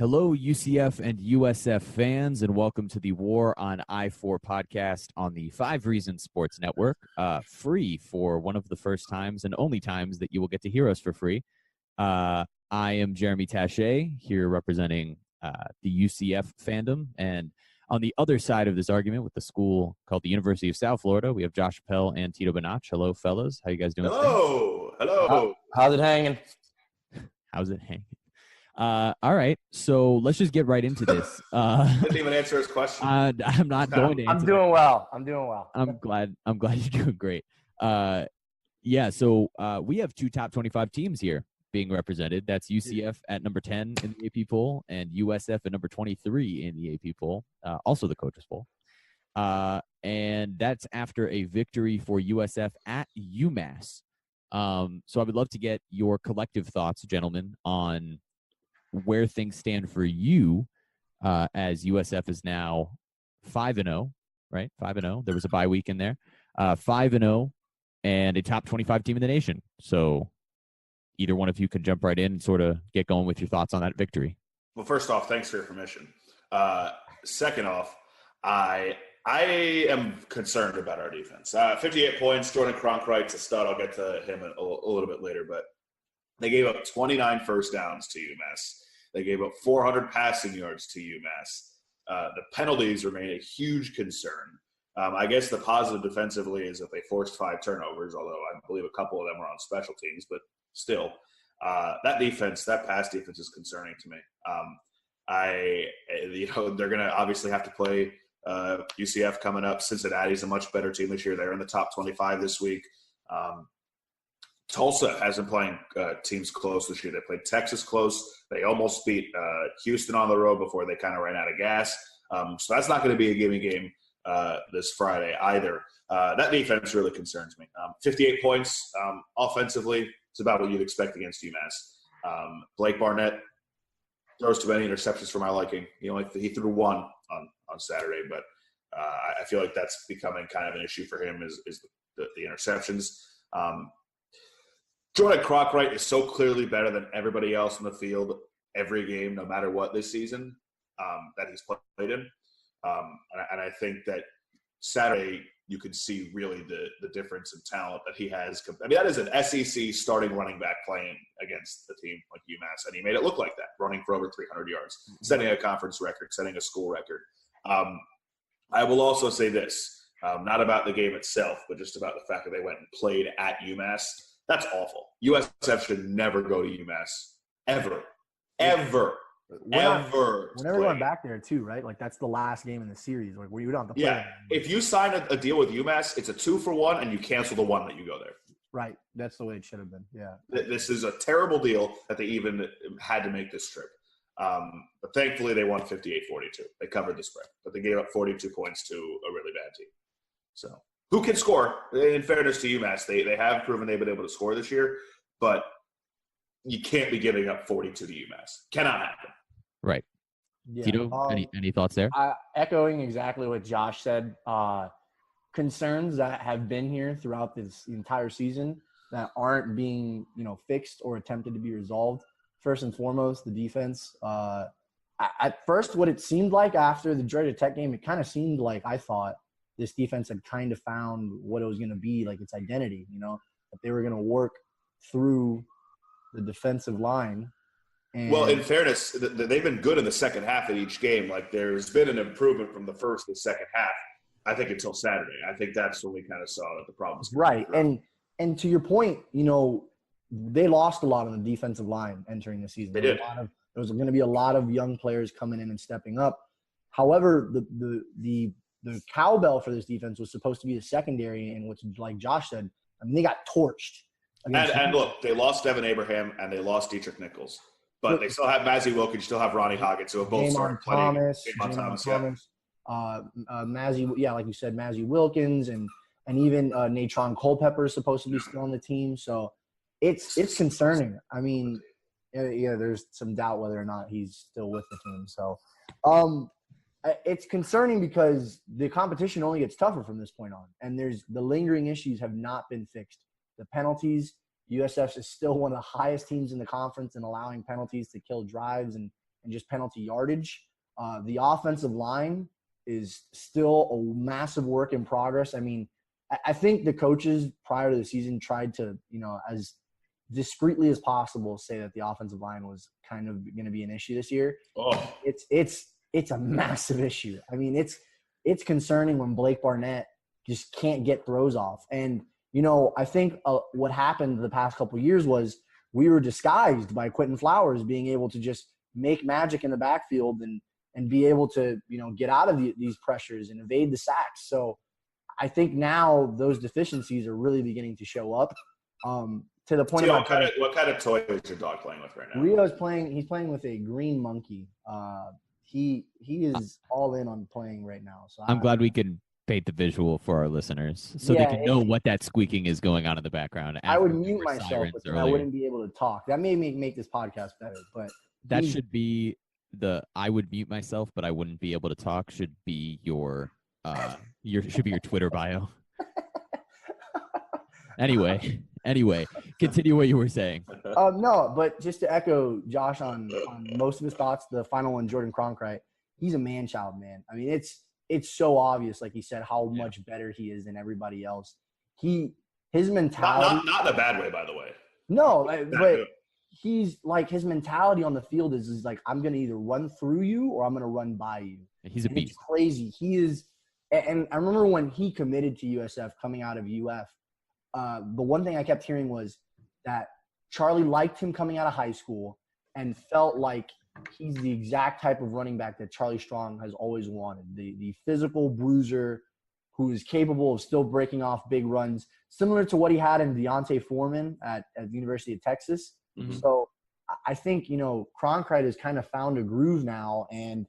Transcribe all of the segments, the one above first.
Hello, UCF and USF fans, and welcome to the War on I-4 podcast on the 5 Reasons Sports Network, free for one of the first times and only times that you will get to hear us for free. I am Jeremy Tache, here representing the UCF fandom, and on the other side of this argument with the school called the University of South Florida, we have Josh Appel and Tito Benach. Hello, fellas. How you guys doing Hello. today? Hello. How's it hanging? How's it hanging? All right, so let's just get right into this. Didn't even answer his question. I'm not going to answer. I'm doing well. I'm glad you're doing great. So we have 2 top 25 teams here being represented. That's UCF at number 10 in the AP poll and USF at number 23 in the AP poll, also the coaches poll. And that's after a victory for USF at UMass. So I would love to get your collective thoughts, gentlemen, on where things stand for you, as USF is now 5-0, right? 5-0. There was a bye week in there. 5-0 and a top 25 team in the nation. So either one of you can jump right in and sort of get going with your thoughts on that victory. Well, first off, thanks for your permission. Second off, I am concerned about our defense. 58 points. Jordan Cronkrite's a stud. I'll get to him a little bit later, but they gave up 29 first downs to UMass. They gave up 400 passing yards to UMass. The penalties remain a huge concern. I guess the positive defensively is that they forced 5 turnovers, although I believe a couple of them were on special teams, but still. That pass defense is concerning to me. They're going to obviously have to play UCF coming up. Cincinnati's a much better team this year. They're in the top 25 this week. Tulsa hasn't playing teams close this year. They played Texas close. They almost beat Houston on the road before they kind of ran out of gas. So that's not going to be a gimme game this Friday either. That defense really concerns me. 58 points offensively. It's about what you'd expect against UMass. Blake Barnett throws too many interceptions for my liking. He threw 1 on Saturday, but I feel like that's becoming kind of an issue for him is the interceptions. Jordan Cronkrite is so clearly better than everybody else in the field every game, no matter what this season, that he's played in. And I think that Saturday you could see really the difference in talent that he has. I mean, that is an SEC starting running back playing against a team like UMass, and he made it look like that, running for over 300 yards, setting a conference record, setting a school record. I will also say this, not about the game itself, but just about the fact that they went and played at UMass. That's awful. USF should never go to UMass. Ever. We're never going back there, too, right? Like, that's the last game in the series. Like, where you don't have to play. Yeah. If you sign a deal with UMass, it's a 2-for-1, and you cancel the one that you go there. Right. That's the way it should have been. Yeah. This is a terrible deal that they even had to make this trip. But thankfully, they won 58-42. They covered the spread. But they gave up 42 points to a really bad team. So – who can score? In fairness to UMass, they have proven they've been able to score this year, but you can't be giving up 42 to UMass. Cannot happen. Right. Yeah. Tito, any thoughts there? Echoing exactly what Josh said, concerns that have been here throughout this entire season that aren't being, fixed or attempted to be resolved. First and foremost, the defense. At first, what it seemed like after the Georgia Tech game, it kind of seemed like I thought this defense had kind of found what it was going to be, like its identity, that they were going to work through the defensive line. And well, in fairness, they've been good in the second half of each game. Like, there's been an improvement from the first to the second half, I think, until Saturday. I think that's when we kind of saw that the problems. Right. And to your point, they lost a lot on the defensive line entering the season. They did. There was going to be a lot of young players coming in and stepping up. However, the cowbell for this defense was supposed to be the secondary, and which, like Josh said, they got torched. And look, they lost Devin Abraham and they lost Dietrich Nichols, but they still have Mazzie Wilkins, still have Ronnie Hoggins, who have both started playing. Jamon Thomas, Mazzie, like you said, Mazzie Wilkins, and even Natron Culpepper is supposed to be still on the team. So it's concerning. I mean, there's some doubt whether or not he's still with the team. So, it's concerning because the competition only gets tougher from this point on, and the lingering issues have not been fixed. The penalties, USF is still one of the highest teams in the conference in allowing penalties to kill drives and and just penalty yardage. The offensive line is still a massive work in progress. I mean, I think the coaches prior to the season tried to, as discreetly as possible, say that the offensive line was kind of going to be an issue this year. Oh. It's a massive issue. I mean, it's concerning when Blake Barnett just can't get throws off. And, I think what happened the past couple of years was we were disguised by Quentin Flowers being able to just make magic in the backfield and be able to, get out of these pressures and evade the sacks. So I think now those deficiencies are really beginning to show up. To the point about what kind of toy is your dog playing with right now? Rio's he's playing with a green monkey. He is all in on playing right now. So I'm glad we can paint the visual for our listeners so they can know what that squeaking is going on in the background. I would mute myself, but then I wouldn't be able to talk. That may make this podcast better, but that should be I would mute myself, but I wouldn't be able to talk should be your Twitter bio. Anyway, continue what you were saying. No, but just to echo Josh on most of his thoughts, the final one, Jordan Cronkite, he's a man-child, man. I mean, it's so obvious, like he said, how much better he is than everybody else. His mentality, not in a bad way, by the way. No, but he's like, his mentality on the field is like, I'm gonna either run through you or I'm gonna run by you. He's a beast. It's crazy. He is, and I remember when he committed to USF coming out of UF. The one thing I kept hearing was that Charlie liked him coming out of high school and felt like he's the exact type of running back that Charlie Strong has always wanted. The physical bruiser who is capable of still breaking off big runs, similar to what he had in Deontay Foreman at the University of Texas. Mm-hmm. So I think, Cronkite has kind of found a groove now. And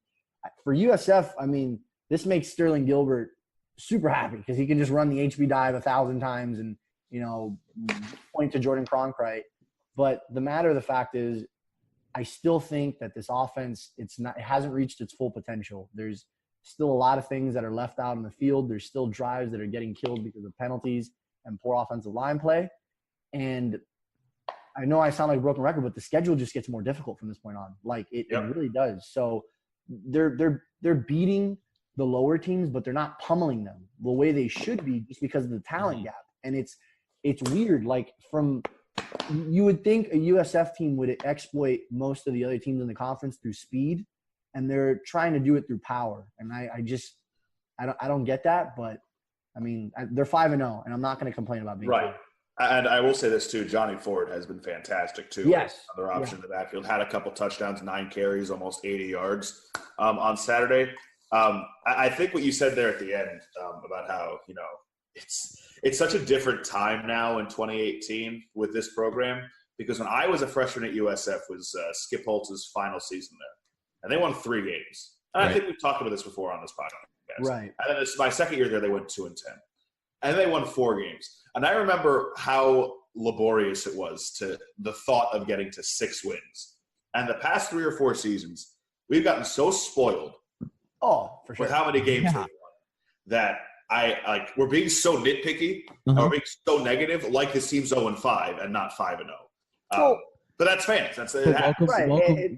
for USF, I mean, this makes Sterling Gilbert super happy because he can just run the HB dive 1,000 times and, point to Jordan Cronkite. But the matter of the fact is, I still think that this offense, it hasn't reached its full potential. There's still a lot of things that are left out in the field. There's still drives that are getting killed because of penalties and poor offensive line play. And I know I sound like a broken record, but the schedule just gets more difficult from this point on. Like it really does. So they're beating the lower teams, but they're not pummeling them the way they should be just because of the talent gap. And it's weird. Like you would think a USF team would exploit most of the other teams in the conference through speed, and they're trying to do it through power. And I don't get that, but I mean, they're 5-0, and I'm not going to complain about being right. And I will say this too: Johnny Ford has been fantastic too. Yes, another option in the backfield, had a couple touchdowns, 9 carries, almost 80 yards on Saturday. I think what you said there at the end about how it's such a different time now in 2018 with this program, because when I was a freshman at USF was Skip Holtz's final season there, and they won 3 games. And I think we've talked about this before on this podcast. Right. And then it's my second year there, they went 2-10, and they won 4 games. And I remember how laborious it was to the thought of getting to 6 wins. And the past 3 or 4 seasons, we've gotten so spoiled. Oh, for sure. With how many games they won, that we're being so nitpicky, or we're being so negative, like this team's 0-5 and not 5-0. But that's fans. That's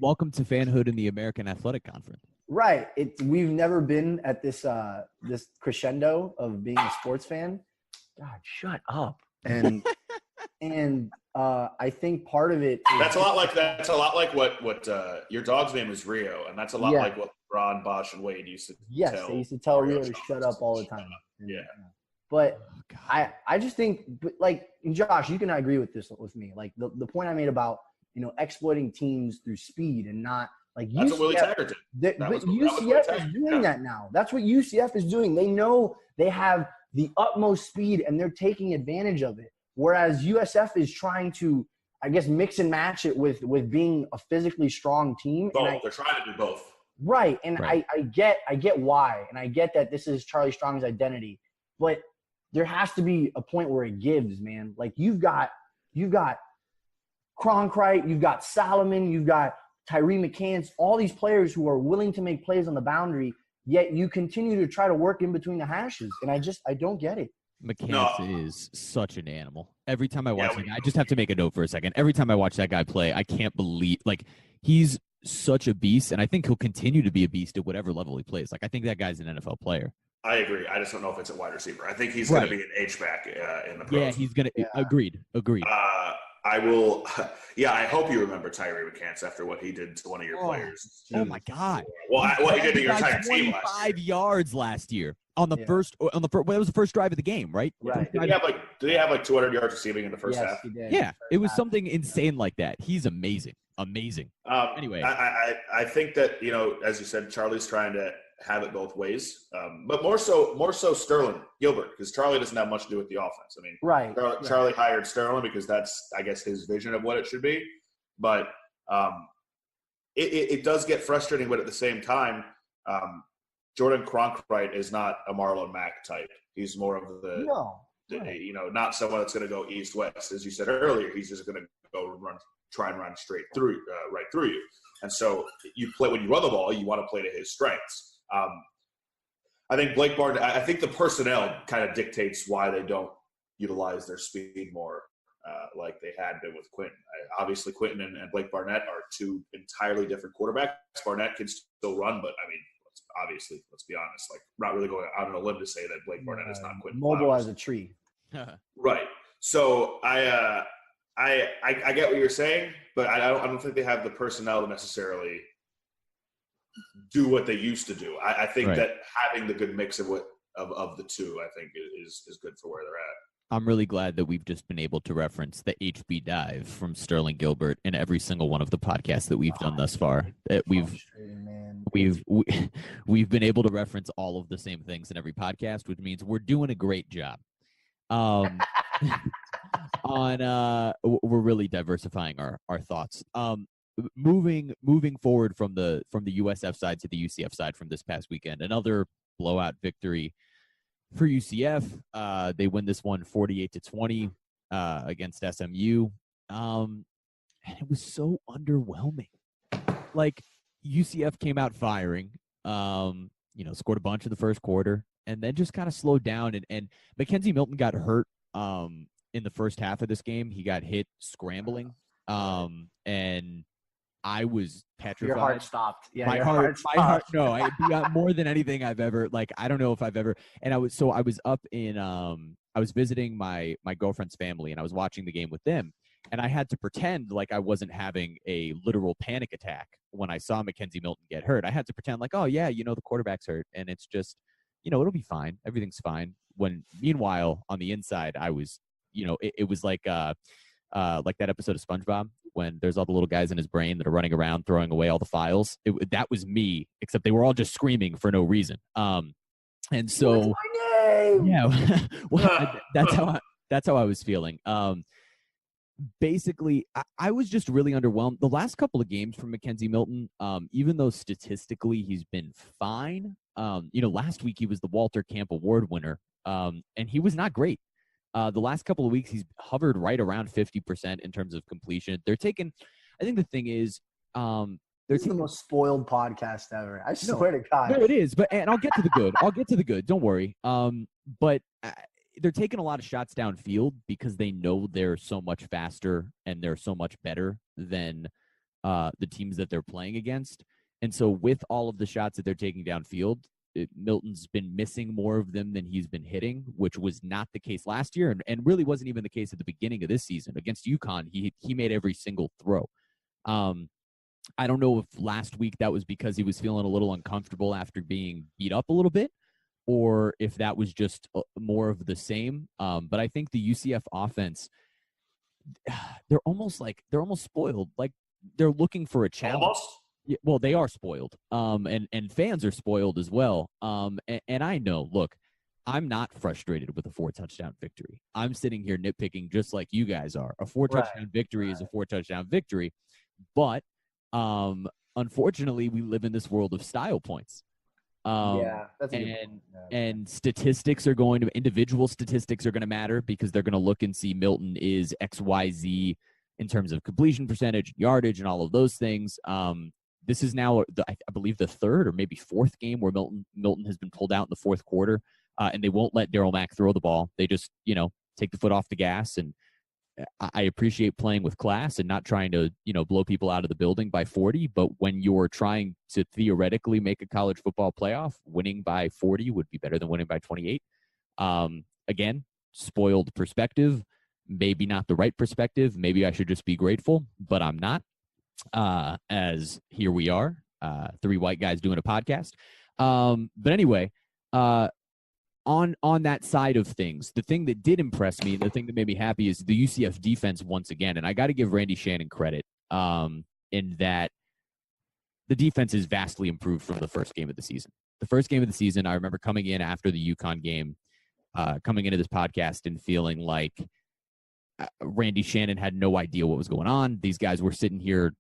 welcome to fanhood in the American Athletic Conference. Right. We've never been at this crescendo of being a sports fan. God, shut up. And I think part of it is that's a lot like what your dog's name is Rio, and that's a lot like what Ron, Bosch, and Wade used to tell. Yes, they used to tell Rio to shut up all the time. But I just think, like, Josh, you can agree with this with me. Like the point I made about exploiting teams through speed and not like that's what Willie Taggart did. But UCF is doing that now. That's what UCF is doing. They know they have the utmost speed and they're taking advantage of it. Whereas USF is trying to, I guess, mix and match it with being a physically strong team. They're trying to do both. Right. And right. I get why. And I get that this is Charlie Strong's identity. But there has to be a point where it gives, man. Like you've got Cronkite, you've got Solomon, you've got Tyree McCants, all these players who are willing to make plays on the boundary, yet you continue to try to work in between the hashes. And I don't get it. McCants is such an animal. Every time I watch I just have to make a note for a second. Every time I watch that guy play, I can't believe, like, he's such a beast, and I think he'll continue to be a beast at whatever level he plays. Like, I think that guy's an NFL player. I agree. I just don't know if it's a wide receiver. I think he's going to be an H-back in the pros. Yeah, he's going to. Yeah. Agreed. I will. Yeah, I hope you remember Tyree McCants after what he did to one of your players. Oh my God! Well, what he did to your entire team last year. 25 yards last year on the first. Well, that was the first drive of the game, right? Right. Did he have like 200 yards receiving in the first half? He did. Yeah, it was something insane like that. He's amazing. Anyway, I think that, as you said, Charlie's trying to have it both ways, but more so Sterling Gilbert, because Charlie doesn't have much to do with the offense. I mean, Charlie hired Sterling because that's, I guess, his vision of what it should be. But it does get frustrating. But at the same time, Jordan Cronkrite is not a Marlon Mack type. He's more of not someone that's going to go east-west. As you said earlier, he's just going to go try and run straight through, right through you. And so when you run the ball, you want to play to his strengths. I think Blake Barnett, I think the personnel kind of dictates why they don't utilize their speed more like they had been with Quentin. Obviously, Quentin and Blake Barnett are two entirely different quarterbacks. Barnett can still run, but I mean, let's be honest, like, not really going out on a limb to say that Blake Barnett is not Quentin mobile Flowers. as a tree. Right. So I get what you're saying, but I don't think they have the personnel to necessarily do what they used to do. I think that having the good mix of the two, I think, is good for where they're at. I'm really glad that we've just been able to reference the HB dive from Sterling Gilbert in every single one of the podcasts that we've done thus far. We've been able to reference all of the same things in every podcast, which means we're doing a great job. We're really diversifying our thoughts. Moving forward from the USF side to the UCF side from this past weekend, another blowout victory for UCF. They win this one 48-20 against SMU. And it was so underwhelming. Like, UCF came out firing, scored a bunch in the first quarter, and then just kind of slowed down. And Mackenzie Milton got hurt in the first half of this game. He got hit scrambling. And I was petrified. Your heart stopped. Yeah, my heart. No, more than anything I've ever, I don't know if I've ever. And I was up in, I was visiting my girlfriend's family, and I was watching the game with them. And I had to pretend like I wasn't having a literal panic attack when I saw Mackenzie Milton get hurt. I had to pretend like, oh yeah, the quarterback's hurt, and it's just, it'll be fine. Everything's fine. When meanwhile on the inside, I was, it was like that episode of SpongeBob when there's all the little guys in his brain that are running around throwing away all the files. That was me, except they were all just screaming for no reason. And so, what's my name? Yeah, well, that's how I was feeling. Basically, I was just really underwhelmed. The last couple of games from Mackenzie Milton, even though statistically he's been fine, last week he was the Walter Camp Award winner, and he was not great. The last couple of weeks, he's hovered right around 50% in terms of completion. I think the thing is, this is the most spoiled podcast ever. I swear to God. No, it is. And I'll get to the good. Don't worry. But they're taking a lot of shots downfield because they know they're so much faster and they're so much better than the teams that they're playing against. And so with all of the shots that they're taking downfield, Milton's been missing more of them than he's been hitting, which was not the case last year, and really wasn't even the case at the beginning of this season. Against UConn, he made every single throw. I don't know if last week that was because he was feeling a little uncomfortable after being beat up a little bit, or if that was just more of the same. But I think the UCF offense, they're almost spoiled. Like, they're looking for a challenge. Almost? Yeah, well, they are spoiled, and fans are spoiled as well. And I know, look, I'm not frustrated with a 4-touchdown victory. I'm sitting here nitpicking just like you guys are. A 4-touchdown victory is a 4-touchdown victory, but unfortunately, we live in this world of style points. That's and statistics are individual statistics are going to matter because they're going to look and see Milton is XYZ in terms of completion percentage, yardage, and all of those things. This is now, I believe, the third or maybe fourth game where Milton has been pulled out in the fourth quarter, and they won't let Darryl Mack throw the ball. They just, take the foot off the gas, and I appreciate playing with class and not trying to, blow people out of the building by 40. But when you're trying to theoretically make a college football playoff, winning by 40 would be better than winning by 28. Again, spoiled perspective, maybe not the right perspective. Maybe I should just be grateful, but I'm not. As here we are, three white guys doing a podcast. But anyway, on that side of things, the thing that did impress me, the thing that made me happy is the UCF defense once again. And I got to give Randy Shannon credit in that the defense is vastly improved from the first game of the season. The first game of the season, I remember coming in after the UConn game, coming into this podcast and feeling like Randy Shannon had no idea what was going on. These guys were sitting here,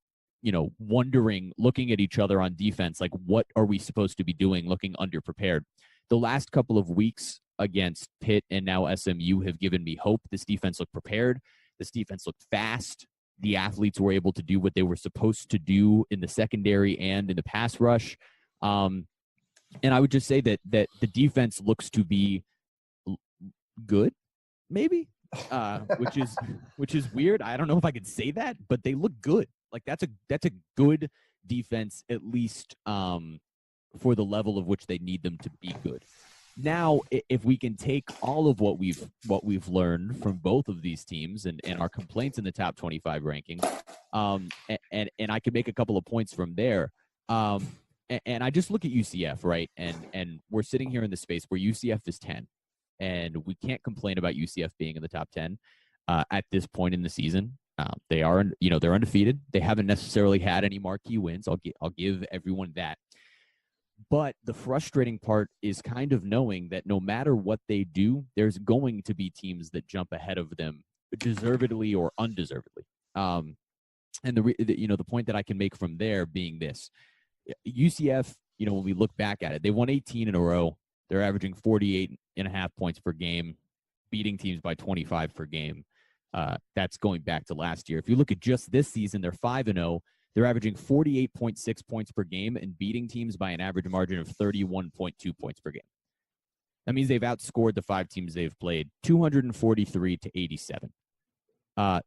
wondering, looking at each other on defense, like, what are we supposed to be doing, looking underprepared. The last couple of weeks against Pitt and now SMU have given me hope. This defense looked prepared. This defense looked fast. The athletes were able to do what they were supposed to do in the secondary and in the pass rush. And I would just say that the defense looks to be good, maybe, which is weird. I don't know if I could say that, but they look good. Like that's a good defense, at least for the level of which they need them to be good. Now, if we can take all of what we've learned from both of these teams and our complaints in the top 25 rankings, and I can make a couple of points from there. And I just look at UCF, right? And we're sitting here in the space where UCF is 10, and we can't complain about UCF being in the top 10 at this point in the season. They are, they're undefeated. They haven't necessarily had any marquee wins. I'll give everyone that. But the frustrating part is kind of knowing that no matter what they do, there's going to be teams that jump ahead of them, deservedly or undeservedly. And the point that I can make from there being this: UCF, when we look back at it, they won 18 in a row. They're averaging 48.5 points per game, beating teams by 25 per game. That's going back to last year. If you look at just this season, they're 5-0. They're averaging 48.6 points per game and beating teams by an average margin of 31.2 points per game. That means they've outscored the 5 teams they've played 243 to 87.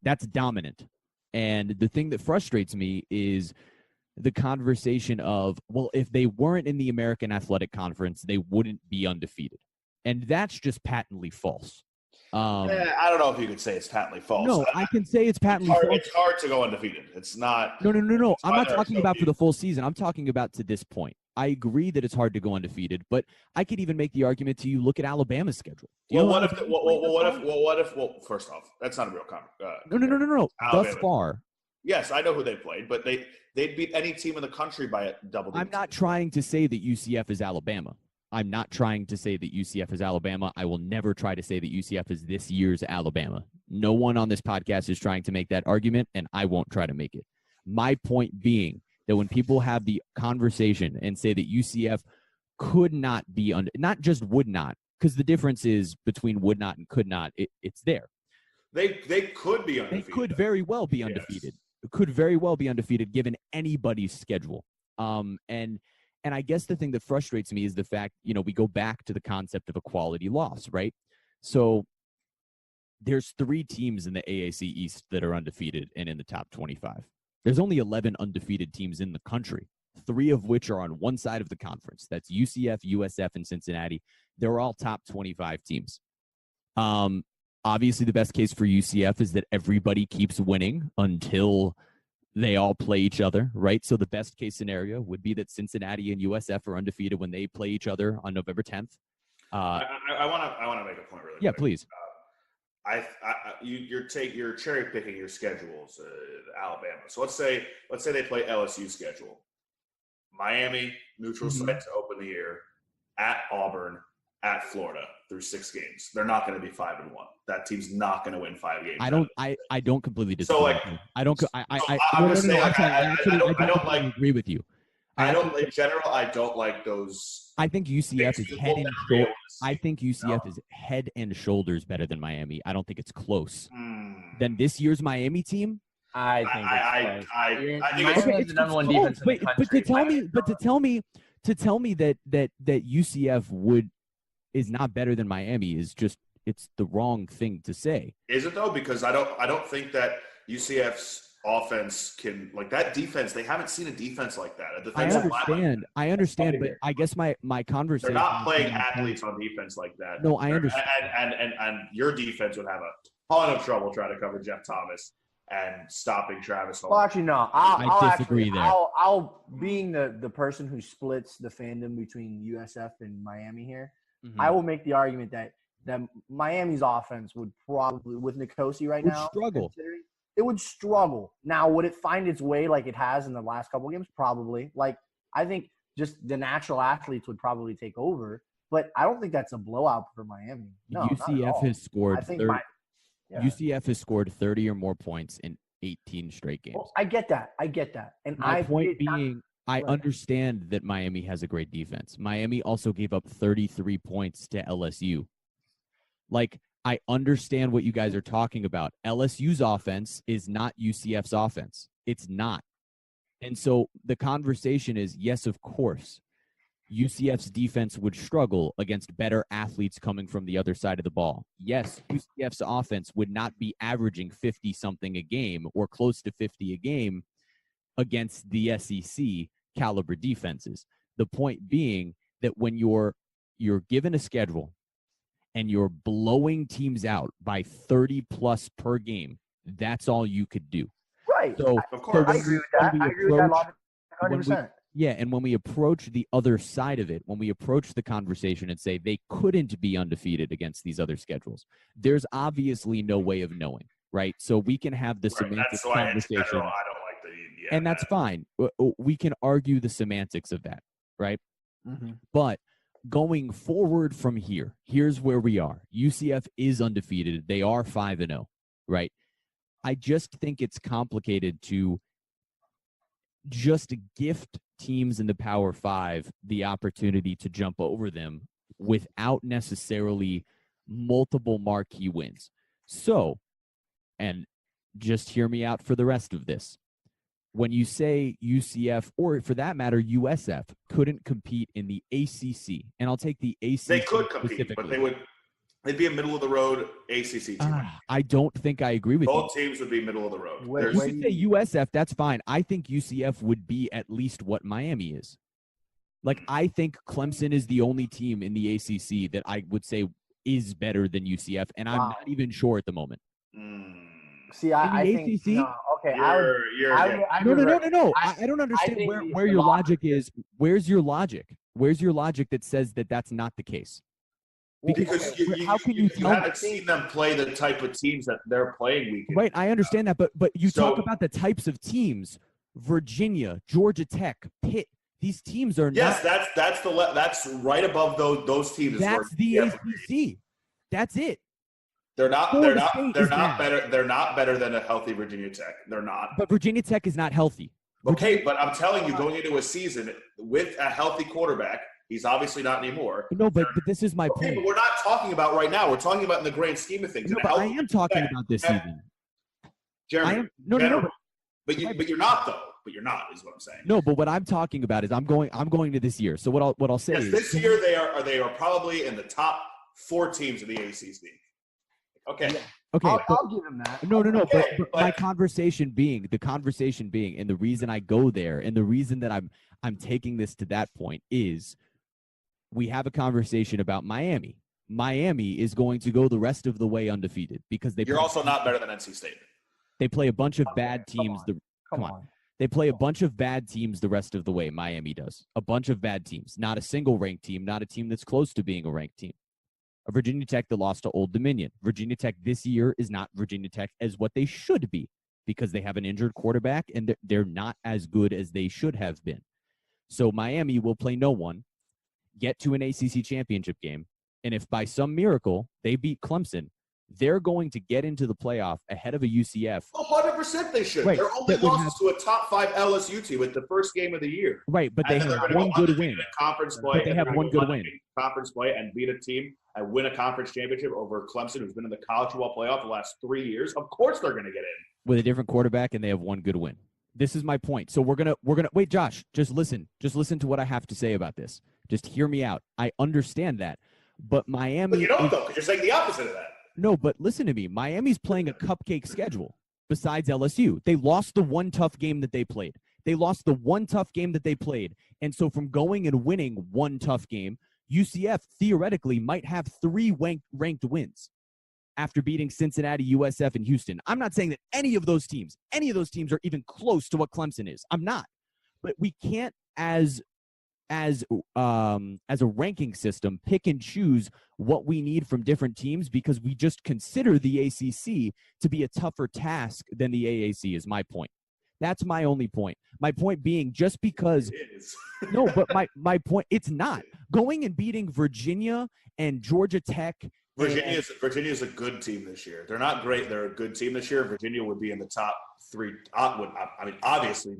That's dominant. And the thing that frustrates me is the conversation of, well, if they weren't in the American Athletic Conference, they wouldn't be undefeated. And that's just patently false. I don't know if you could say it's patently false. No, I can say it's patently false. It's hard to go undefeated. It's not. No. I'm not talking about for the full season. I'm talking about to this point. I agree that it's hard to go undefeated, but I could even make the argument to you, look at Alabama's schedule. Well, first off, that's not a real comment. No. Thus far. Yes, I know who they played, but they'd beat any team in the country by a double digit. I'm not trying to say that UCF is Alabama. I'm not trying to say that UCF is Alabama. I will never try to say that UCF is this year's Alabama. No one on this podcast is trying to make that argument, and I won't try to make it. My point being that when people have the conversation and say that UCF could not be not just would not, because the difference is between would not and could not, it's there. They could be undefeated. They could very well be undefeated. Yes. Could very well be undefeated given anybody's schedule. And I guess the thing that frustrates me is the fact, we go back to the concept of a quality loss, right? So there's 3 teams in the AAC East that are undefeated and in the top 25. There's only 11 undefeated teams in the country, 3 of which are on one side of the conference. That's UCF, USF, and Cincinnati. They're all top 25 teams. Obviously, the best case for UCF is that everybody keeps winning until they all play each other, right? So the best case scenario would be that Cincinnati and USF are undefeated when they play each other on November 10th. I want to make a point really quick. Yeah, please. You're cherry picking your schedules, Alabama. So let's say they play LSU schedule, Miami neutral site to open the year, at Auburn, at Florida through 6 games. They're not going to be 5-1. That team's not going to win 5 games. I don't completely disagree. So like, I don't. I'm just saying. I don't agree with you. In general, I don't like those. I think UCF is head and shoulders. I think UCF is head and shoulders better than Miami. I don't think it's close. Than this year's Miami team. I think it's the number one defense in the country. But to tell me that UCF is not better than Miami is just it's the wrong thing to say. Is it though? Because I don't think that UCF's offense can, like, that defense. They haven't seen a defense like that. I understand, but I guess my conversation. They're not playing athletes on defense like that. No, I understand. And your defense would have a ton of trouble trying to cover Jeff Thomas and stopping Travis Holmes. Well, actually, no. I disagree there. I'll being the person who splits the fandom between USF and Miami here, I will make the argument that Miami's offense would probably, with Nicosi right now, struggle. It would struggle. Now, would it find its way like it has in the last couple of games? Probably. Like, I think just the natural athletes would probably take over, but I don't think that's a blowout for Miami. No, UCF has scored UCF has scored 30 or more points in 18 straight games. Well, I get that. And my point being, I understand that Miami has a great defense. Miami also gave up 33 points to LSU. Like, I understand what you guys are talking about. LSU's offense is not UCF's offense. It's not. And so the conversation is, yes, of course, UCF's defense would struggle against better athletes coming from the other side of the ball. Yes, UCF's offense would not be averaging 50-something a game or close to 50 a game against the SEC caliber defenses. The point being that when you're given a schedule and you're blowing teams out by 30-plus per game, that's all you could do. Right. So, of course. I agree with that. I agree with that logic 100%. And when we approach the other side of it, when we approach the conversation and say they couldn't be undefeated against these other schedules, there's obviously no way of knowing, right? So we can have the semantic conversation. I don't like the and that's fine. We can argue the semantics of that, right? Mm-hmm. But going forward from here, here's where we are. UCF is undefeated. They are 5-0, right? I just think it's complicated to just gift teams in the Power 5 the opportunity to jump over them without necessarily multiple marquee wins. So, and just hear me out for the rest of this. When you say UCF, or for that matter, USF, couldn't compete in the ACC, and I'll take the ACC. They could compete, but they'd be a middle-of-the-road ACC team. I don't think I agree with you. Both teams would be middle of the road. You could say USF, that's fine. I think UCF would be at least what Miami is. Like, I think Clemson is the only team in the ACC that I would say is better than UCF, and I'm not even sure at the moment. See, I think ACC? no, okay. No. I don't understand where your logic is. Where's your logic? Where's your logic that says that that's not the case? Because you haven't seen them play the type of teams that they're playing week in. Right, I understand that, but you talk about the types of teams. Virginia, Georgia Tech, Pitt. These teams are not. Yes, that's right above those teams. That's the ACC. That's it. They're not better. They're not better than a healthy Virginia Tech. They're not. But Virginia Tech is not healthy. Okay, but I'm telling you, going into a season with a healthy quarterback, he's obviously not anymore. No, but this is my point. But we're not talking about right now. We're talking about in the grand scheme of things. No, but I am talking about this season. Jeremy, but you're not though. But you're not, is what I'm saying. No, but what I'm talking about is I'm going to this year. So what I'll say is this year they are probably in the top 4 teams of the ACC. Okay. Yeah. Okay. I'll give him that. No. But my conversation being, and the reason I go there, and the reason that I'm taking this to that point is, we have a conversation about Miami. Miami is going to go the rest of the way undefeated because you're also not better than NC State. They play a bunch of bad teams. Come on. They play a bunch of bad teams the rest of the way. Miami does. A bunch of bad teams. Not a single ranked team. Not a team that's close to being a ranked team. A Virginia Tech that lost to Old Dominion. Virginia Tech this year is not Virginia Tech as what they should be because they have an injured quarterback and they're not as good as they should have been. So Miami will play no one, get to an ACC championship game, and if by some miracle they beat Clemson, they're going to get into the playoff ahead of a UCF. 100% they should. Right. They're only lost to a top 5 LSU team with the first game of the year. Right, but they have one good win. Conference play. But they have one good win. Conference play and beat a team and win a conference championship over Clemson, who's been in the college football playoff the last 3 years. Of course they're going to get in. With a different quarterback, and they have one good win. This is my point. So we're gonna wait, Josh, just listen to what I have to say about this. Just hear me out. I understand that. But Miami. But you don't, though, because you're saying the opposite of that. No, but listen to me. Miami's playing a cupcake schedule besides LSU. They lost the one tough game that they played. And so from going and winning one tough game, UCF theoretically might have 3 ranked wins after beating Cincinnati, USF, and Houston. I'm not saying that any of those teams are even close to what Clemson is. I'm not. But we can't, as a ranking system, pick and choose what we need from different teams because we just consider the ACC to be a tougher task than the AAC is my point. That's my only point. My point being just because it is. No, but my point, it's not. Going and beating Virginia and Georgia Tech. Virginia's a good team this year. They're not great. They're a good team this year. Virginia would be in the top 3. Obviously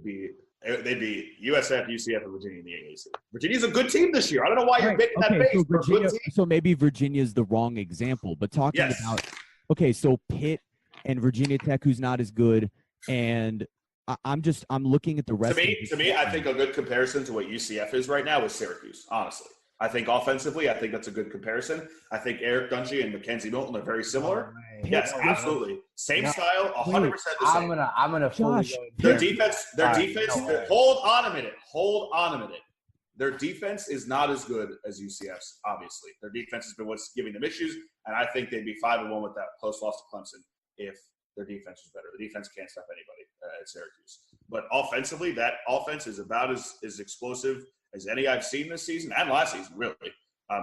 they'd be USF, UCF, and Virginia in the AAC. Virginia's a good team this year. I don't know why you're making that base. So maybe Virginia's the wrong example. But talking about, so Pitt and Virginia Tech, who's not as good, and I'm looking at the rest. To me, I think a good comparison to what UCF is right now is Syracuse, honestly. I think offensively, that's a good comparison. I think Eric Dungy and Mackenzie Milton are very similar. Yes, absolutely. Same style, 100% the same. I'm gonna Josh, their defense. Hold on a minute. Their defense is not as good as UCF's, obviously. Their defense has been what's giving them issues, and I think they'd be 5-1 with that close loss to Clemson if their defense is better. The defense can't stop anybody at Syracuse. But offensively, that offense is about as explosive as any I've seen this season and last season, really.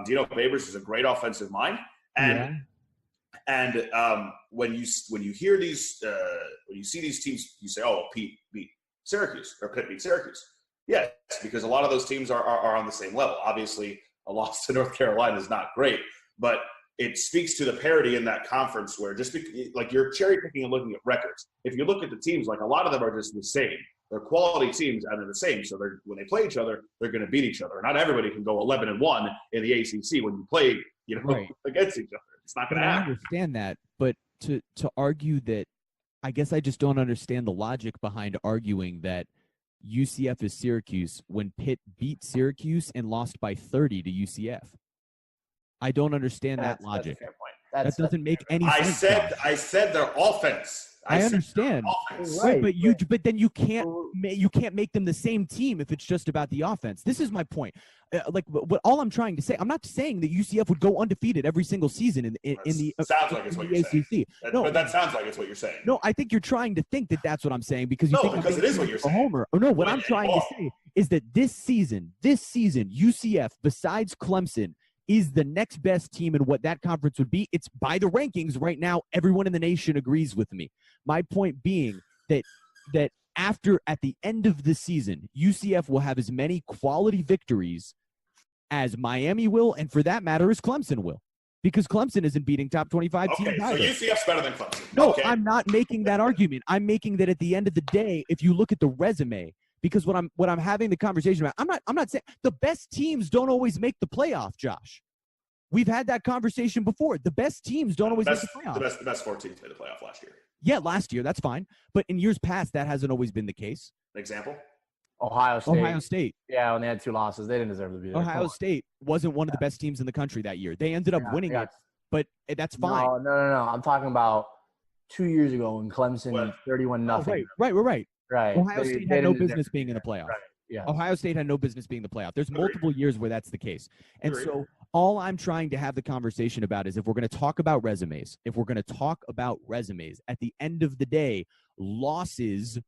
Dino Babers is a great offensive mind, and when you hear these, when you see these teams, you say, "Oh, Pitt beat Syracuse," or "Pitt beat Syracuse." Yes, because a lot of those teams are on the same level. Obviously, a loss to North Carolina is not great, but it speaks to the parity in that conference where like you're cherry picking and looking at records. If you look at the teams, like a lot of them are just the same. They're quality teams and they're the same. So when they play each other, they're going to beat each other. Not everybody can go 11-1 in the ACC when you play, against each other. It's not going to happen. I understand that, but to argue that, I guess I just don't understand the logic behind arguing that UCF is Syracuse when Pitt beat Syracuse and lost by 30 to UCF. I don't understand that logic. That's a fair point. That doesn't make any sense. I said their offense. I understand. Right, but then you can't make them the same team if it's just about the offense. This is my point. All I'm trying to say, I'm not saying that UCF would go undefeated every single season in the sounds like it's what you're ACC. Saying. But that sounds like it's what you're saying. No, I think you're trying to think that that's what I'm saying because because it is what you're saying. Homer. Oh no, what I'm trying to say is that this season, UCF besides Clemson is the next best team in what that conference would be. It's by the rankings right now. Everyone in the nation agrees with me. My point being that at the end of the season, UCF will have as many quality victories as Miami will, and for that matter, as Clemson will, because Clemson isn't beating top 25 teams either. So UCF's better than Clemson. No, I'm not making that argument. I'm making that at the end of the day, if you look at the resume, because what I'm having the conversation about, I'm not saying the best teams don't always make the playoff, Josh. We've had that conversation before. The best teams don't always make the playoff. The best 4 teams made the playoff last year. Yeah, last year, that's fine. But in years past, that hasn't always been the case. Example? Ohio State. Yeah, when they had 2 losses, they didn't deserve to be there. Ohio State wasn't one of the best teams in the country that year. They ended up winning it, but that's fine. No. I'm talking about 2 years ago when Clemson 31-0. Right. Ohio State had no business being in the playoff. Right. Yeah. Ohio State had no business being in the playoff. There's multiple years where that's the case. And so all I'm trying to have the conversation about is if we're going to talk about resumes, at the end of the day, losses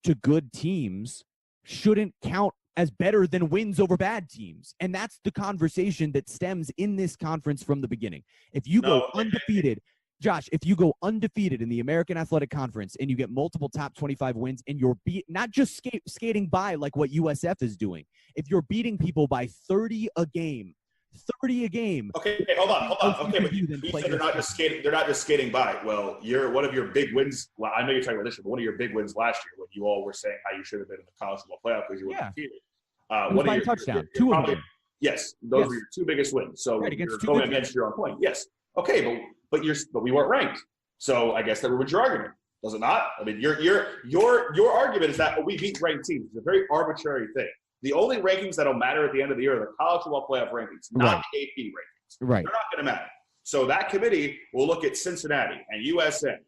to good teams shouldn't count as better than wins over bad teams. And that's the conversation that stems in this conference from the beginning. If you go undefeated, Josh, if you go undefeated in the American Athletic Conference and you get multiple top 25 wins and you're not just skating by like what USF is doing, if you're beating people by 30 a game. Okay, hold on. Okay, but you said they're not just skating by. Well, one of your big wins. Well, I know you're talking about this year, but one of your big wins last year when you all were saying how you should have been in the college football playoff because you were defeated. One of your touchdown, 2 of them. Yes, those were your 2 biggest wins. So you're going against your own point. Yes. Okay, but we weren't ranked. So I guess that was your argument. Does it not? I mean, your argument is that we beat ranked teams. It's a very arbitrary thing. The only rankings that'll matter at the end of the year are the college football playoff rankings, not the AP rankings. Right. They're not going to matter. So that committee will look at Cincinnati and USF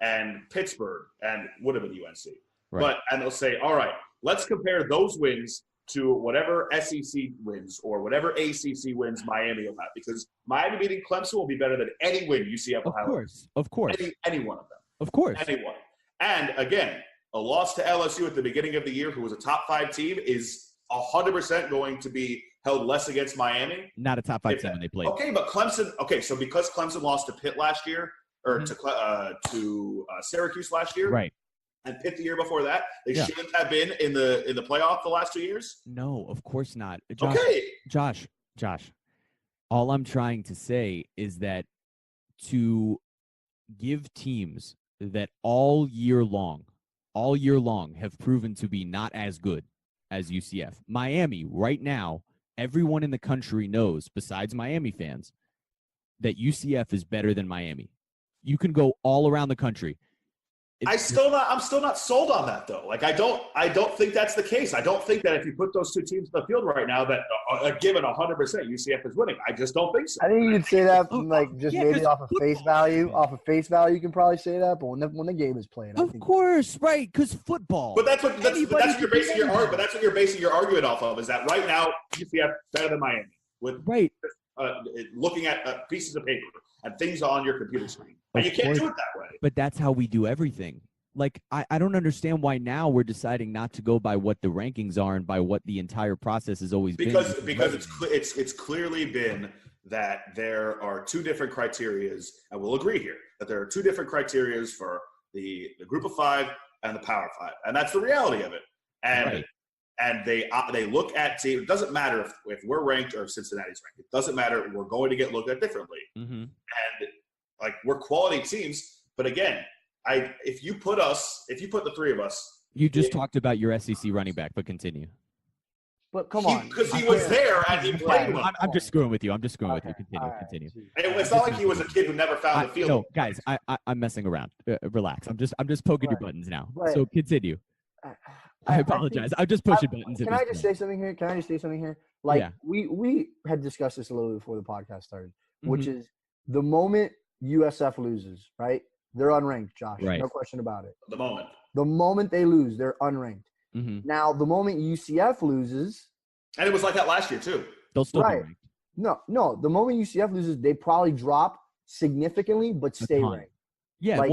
and Pittsburgh and would have been UNC. Right. And they'll say, all right, let's compare those wins to whatever SEC wins or whatever ACC wins Miami will have, because Miami beating Clemson will be better than any win UCF will have. Of course. Any one of them. Of course. Anyone. And again, a loss to LSU at the beginning of the year, who was a top 5 team, is 100% going to be held less against Miami. Not a top 5 team when they played. Okay, but Clemson. Okay, so because Clemson lost to Pitt last year, or to Syracuse last year, right? And Pitt the year before that, they shouldn't have been in the playoff the last 2 years. No, of course not. Josh. All I'm trying to say is that to give teams that all year long have proven to be not as good as UCF. Miami, right now, everyone in the country knows, besides Miami fans, that UCF is better than Miami. You can go all around the country. I'm still not sold on that, though. Like, I don't think that's the case. I don't think that if you put those two teams in the field right now that given 100% UCF is winning. I just don't think so. I think you could say that maybe off of face value. Off of face value, you can probably say that. But when the game is played, of course, right? Because football. But that's what you're basing your argument. But that's what you're basing your argument off of. Is that right now UCF better than Miami with looking at pieces of paper and things on your computer screen. And you can't do it that way. But that's how we do everything. Like, I don't understand why now we're deciding not to go by what the rankings are and by what the entire process has always been. Because it's clearly been that there are two different criterias, and we'll agree here, that there are two different criterias for the group of 5 and the power 5. And that's the reality of it. And they look at teams. It doesn't matter if we're ranked or if Cincinnati's ranked. It doesn't matter. We're going to get looked at differently. Mm-hmm. And like, we're quality teams. But again, if you put the three of us. You just talked about your SEC running back, but continue. But come on. Because he was there and he played well. I'm just screwing with you. Continue. It's not like he was a kid who never found the field. No, guys, I'm messing around. Relax. I'm just poking your buttons now. So continue. I apologize. I'm just pushing buttons. Can I just say something here? Like, we had discussed this a little bit before the podcast started, which is the moment USF loses, right? They're unranked, Josh. Right. No question about it. The moment they lose, they're unranked. Mm-hmm. Now, the moment UCF loses, and it was like that last year too. They'll still be ranked. No. The moment UCF loses, they probably drop significantly, but stay ranked. Yeah,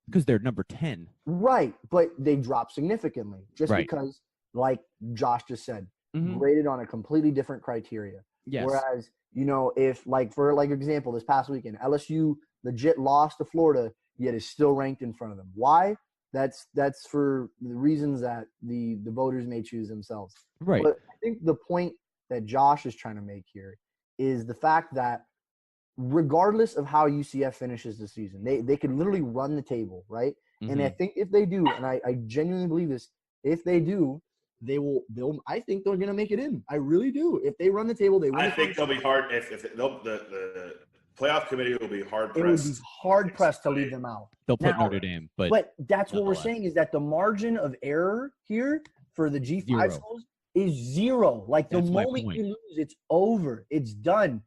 because they're number 10. Right, but they drop significantly just because, like Josh just said, graded on a completely different criteria. Yes. Whereas, if, like, for example, this past weekend, LSU legit lost to Florida, yet is still ranked in front of them. Why? That's for the reasons that the voters may choose themselves. Right. But I think the point that Josh is trying to make here is the fact that regardless of how UCF finishes the season, they could literally run the table, right? Mm-hmm. And I think if they do, and I genuinely believe this, if they do, I think they're going to make it in. I really do. If they run the table, they win. I think they'll be hard. The playoff committee will be hard pressed. It would be hard pressed to leave them out. They'll put Notre Dame, but that's what we're saying is that the margin of error here for the G5 schools is 0. Like, the moment you lose, it's over. It's done.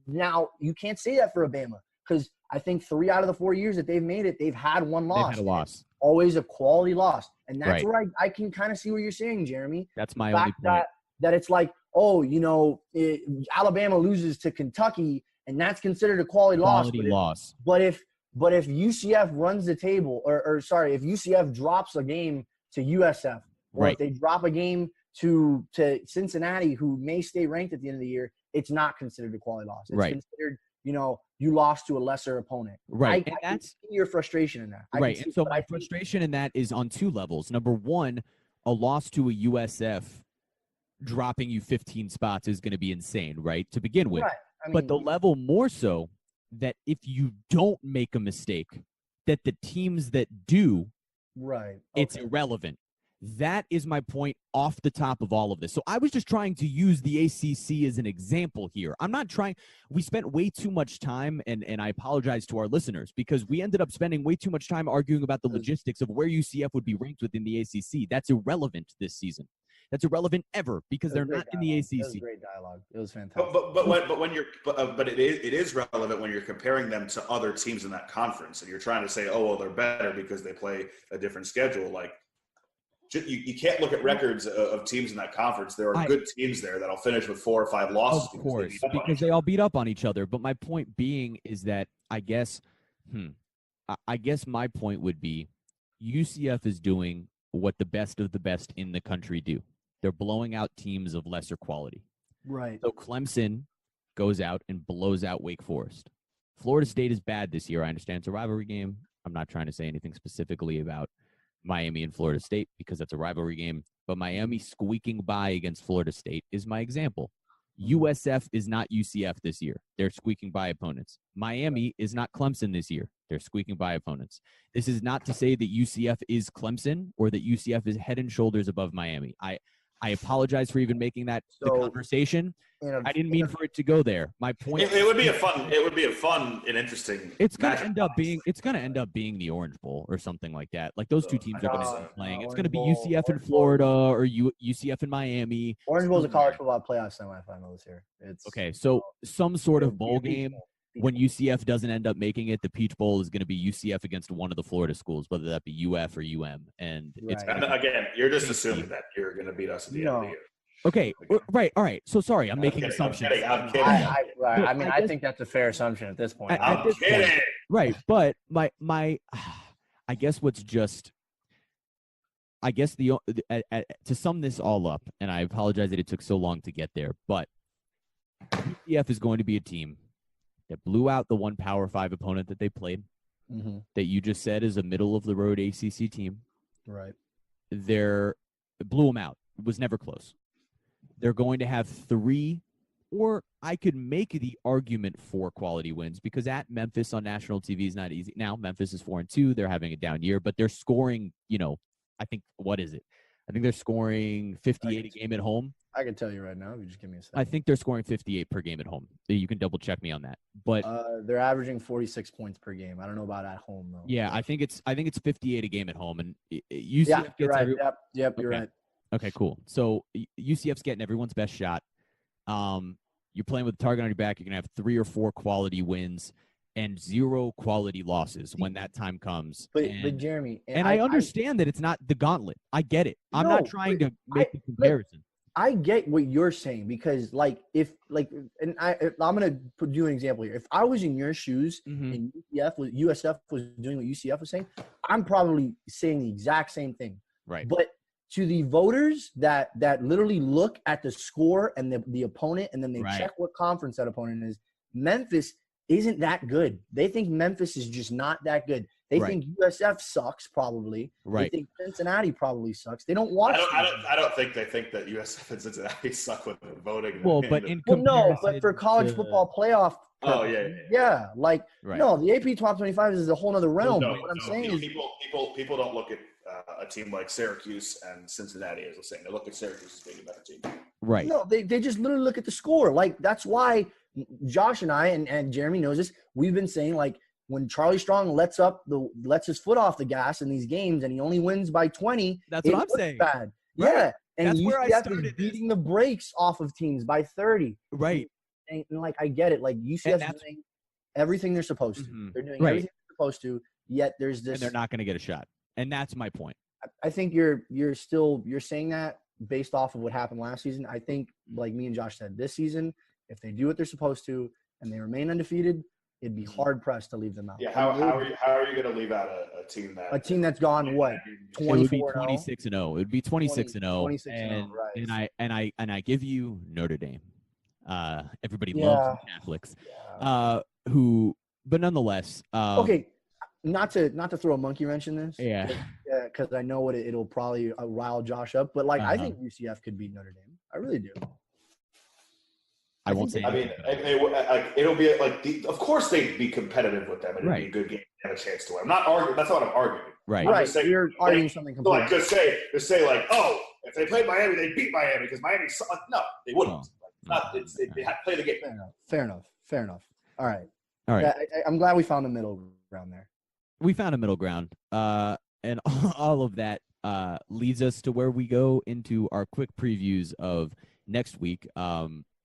Now, you can't say that for Alabama because I think 3 out of the 4 years that they've made it, they've had one loss. They've had a loss. Always a quality loss. And that's where I can kind of see what you're saying, Jeremy. That's my only point. That it's like, Alabama loses to Kentucky, and that's considered a quality loss. But if UCF runs the table, if UCF drops a game to USF, or if they drop a game to Cincinnati, who may stay ranked at the end of the year, it's not considered a quality loss. It's considered, you lost to a lesser opponent. Right. And I can see your frustration in that. Right. And so my frustration in that is on 2 levels. Number one, a loss to a USF dropping you 15 spots is going to be insane, right, to begin with. Right. But the level more so that if you don't make a mistake, that the teams that do, it's irrelevant. That is my point off the top of all of this. So I was just trying to use the ACC as an example here. I'm not trying – we spent way too much time, and I apologize to our listeners, because we ended up spending way too much time arguing about the logistics of where UCF would be ranked within the ACC. That's irrelevant this season. That's irrelevant ever because they're not in the ACC. It was great dialogue. It was fantastic. But it is relevant when you're comparing them to other teams in that conference, and you're trying to say, oh, well, they're better because they play a different schedule. Like, you can't look at records of teams in that conference. There are good teams there that'll finish with 4 or 5 losses. Of course, because they all beat up on each other. But my point being is that I guess my point would be UCF is doing what the best of the best in the country do. They're blowing out teams of lesser quality. Right. So Clemson goes out and blows out Wake Forest. Florida State is bad this year. I understand it's a rivalry game. I'm not trying to say anything specifically about Miami and Florida State because that's a rivalry game. But Miami squeaking by against Florida State is my example. USF is not UCF this year. They're squeaking by opponents. Miami is not Clemson this year. They're squeaking by opponents. This is not to say that UCF is Clemson or that UCF is head and shoulders above Miami. I apologize for even making that the conversation. I didn't mean for it to go there. My point. It would be a fun and interesting. It's gonna end up being the Orange Bowl or something like that. Like those two teams are gonna be playing. It's gonna be UCF in Florida or UCF in Miami. Orange Bowl is a college football playoff semifinal this year. It's okay. So some sort of bowl game. When UCF doesn't end up making it, the Peach Bowl is going to be UCF against one of the Florida schools, whether that be UF or UM. And it's again, you're just assuming that you're going to beat us at the end of the year. Okay, right, all right. So sorry, I'm making assumptions. I'm kidding. I think that's a fair assumption at this point. I'm kidding. Right, but my, I guess to sum this all up, and I apologize that it took so long to get there, but UCF is going to be a team that blew out the one Power 5 opponent that they played, that you just said is a middle-of-the-road ACC team. Right. It blew them out. It was never close. They're going to have 3, or I could make the argument 4 quality wins because at Memphis on national TV is not easy. Now, Memphis is 4-2. They're having a down year, but they're scoring, I think, what is it? I think they're scoring 58 a game at home. I can tell you right now. If you just give me a second. I think they're scoring 58 per game at home. You can double check me on that. But they're averaging 46 points per game. I don't know about at home though. Yeah, I think it's 58 a game at home, and UCF gets right. Yep, you're right. Okay, cool. So UCF's getting everyone's best shot. You're playing with a target on your back. You're gonna have 3 or 4 quality wins and 0 quality losses when that time comes. But Jeremy, and I understand that it's not the gauntlet. I get it. I'm not trying to make the comparison. I get what you're saying because, I'm gonna put you an example here. If I was in your shoes and USF was doing what UCF was saying, I'm probably saying the exact same thing. Right. But to the voters that literally look at the score and the opponent, and then they check what conference that opponent is, Memphis isn't that good. They think Memphis is just not that good. They think USF sucks, probably. Right. They think Cincinnati probably sucks. They don't watch. I don't think they think that USF and Cincinnati suck with voting. Well, but but for college football playoff. Yeah. No, the AP top 25 is a whole other realm. What I'm saying is people don't look at a team like Syracuse and Cincinnati as the same. They look at Syracuse as being a better team. Right. No, they just literally look at the score. Like that's why Josh and I and Jeremy knows this. We've been saying when Charlie Strong lets his foot off the gas in these games and he only wins by 20, that's what I'm saying. Bad. Right. Yeah. And that's where I started is beating the brakes off of teams by 30. Right. And I get it. Like UCF is doing everything they're supposed to. They're doing everything they're supposed to, yet there's this. And they're not going to get a shot. And that's my point. I think you're saying that based off of what happened last season. I think, like me and Josh said, this season, if they do what they're supposed to and they remain undefeated, it'd be hard pressed to leave them out. Yeah, how are you going to leave out a team that's gone what 24? It would be 26-0. It would be 26-0. 26-0, right? And I give you Notre Dame. Everybody loves Catholics. But nonetheless. Okay, not to throw a monkey wrench in this. Yeah. Because I know it'll probably rile Josh up. But I think UCF could beat Notre Dame. I really do. I won't say. I mean, it'll be of course they'd be competitive with them, and it'd be a good game to have a chance to win. I'm not arguing. That's not what I'm arguing. Right. Right. Saying, you're arguing something completely. Just say if they played Miami, they'd beat Miami because Miami. No, they wouldn't. They had to play the game. Fair enough. All right. Yeah, I'm glad we found a middle ground there. We found a middle ground, and all of that leads us to where we go into our quick previews of next week.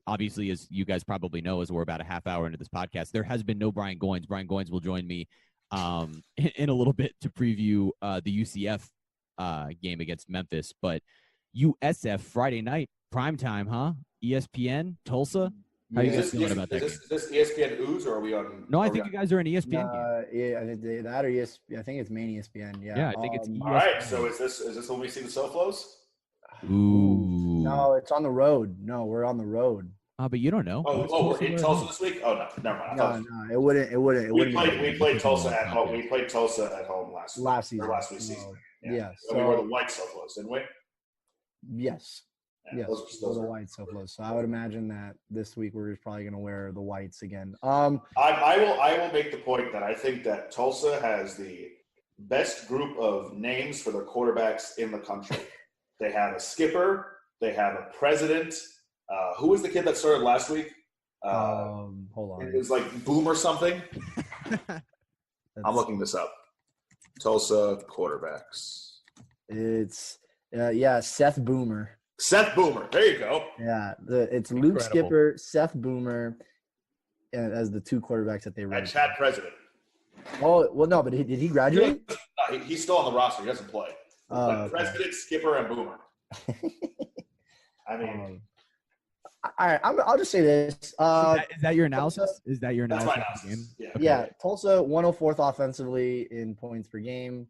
Obviously, as you guys probably know, as we're about a half hour into this podcast, there has been no Brian Goins. Brian Goins will join me in a little bit to preview the UCF game against Memphis. But USF Friday night, primetime, huh? ESPN, Tulsa. How are you guys feeling about that game? Is this ESPN Ooze, or are we on? No, I think you guys are an ESPN game. Yeah, that or ESPN. I think it's main ESPN. Yeah. Yeah, I think it's ESPN. All right, so is this when we see the SoFlos? Ooh. No, it's on the road. No, we're on the road. But you don't know. We're in Tulsa this week? Oh, no, never mind. No, it wouldn't. We played Tulsa at home. We played Tulsa at home last season. Yeah. So we wore the white SoFlos, didn't we? Yes. Yeah, yes, those are white SoFlos. So I would imagine that this week we're just probably going to wear the whites again. I will make the point that I think that Tulsa has the best group of names for their quarterbacks in the country. They have a skipper. They have a president. Who was the kid that started last week? Hold on. It was like Boom or something. I'm looking this up. Tulsa quarterbacks. It's Seth Boomer. Seth Boomer. There you go. Yeah, it's Luke Skipper, Seth Boomer, as the two quarterbacks that they ran. And Chad President. Oh, well, no, but did he graduate? No, he's still on the roster. He doesn't play. Okay. President, Skipper, and Boomer. I mean. All right, I'll just say this. Is that your analysis? Is that your analysis? That's my analysis. Yeah. Okay. Yeah, Tulsa 104th offensively in points per game.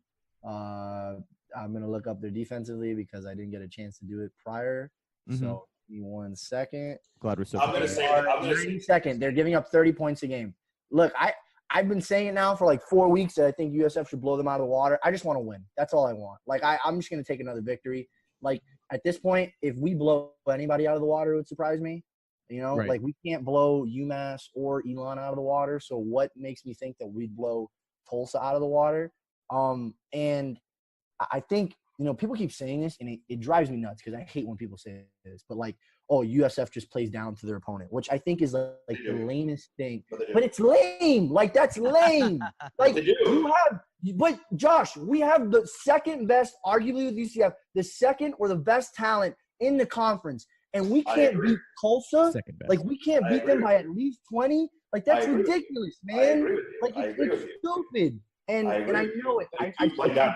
I'm going to look up their defensively because I didn't get a chance to do it prior. Mm-hmm. So give me 1 second. Glad we're so I'm going to say 90 seconds. They're giving up 30 points a game. Look, I've been saying it now for like 4 weeks that I think USF should blow them out of the water. I just want to win. That's all I want. Like, I'm just going to take another victory. Like, at this point, if we blow anybody out of the water, it would surprise me. You know, like we can't blow UMass or Elon out of the water. So what makes me think that we'd blow Tulsa out of the water? And I think, you know, people keep saying this, and it drives me nuts because I hate when people say this. But, like, oh, USF just plays down to their opponent, which I think is, like the lamest thing. But it's lame. Like, that's lame. Like, but, Josh, we have the second best, arguably with UCF, the second or the best talent in the conference. And we can't beat Tulsa. Like, we can't beat them by at least 20. Like, that's ridiculous, man. Like, it's stupid. And I know it. I play down.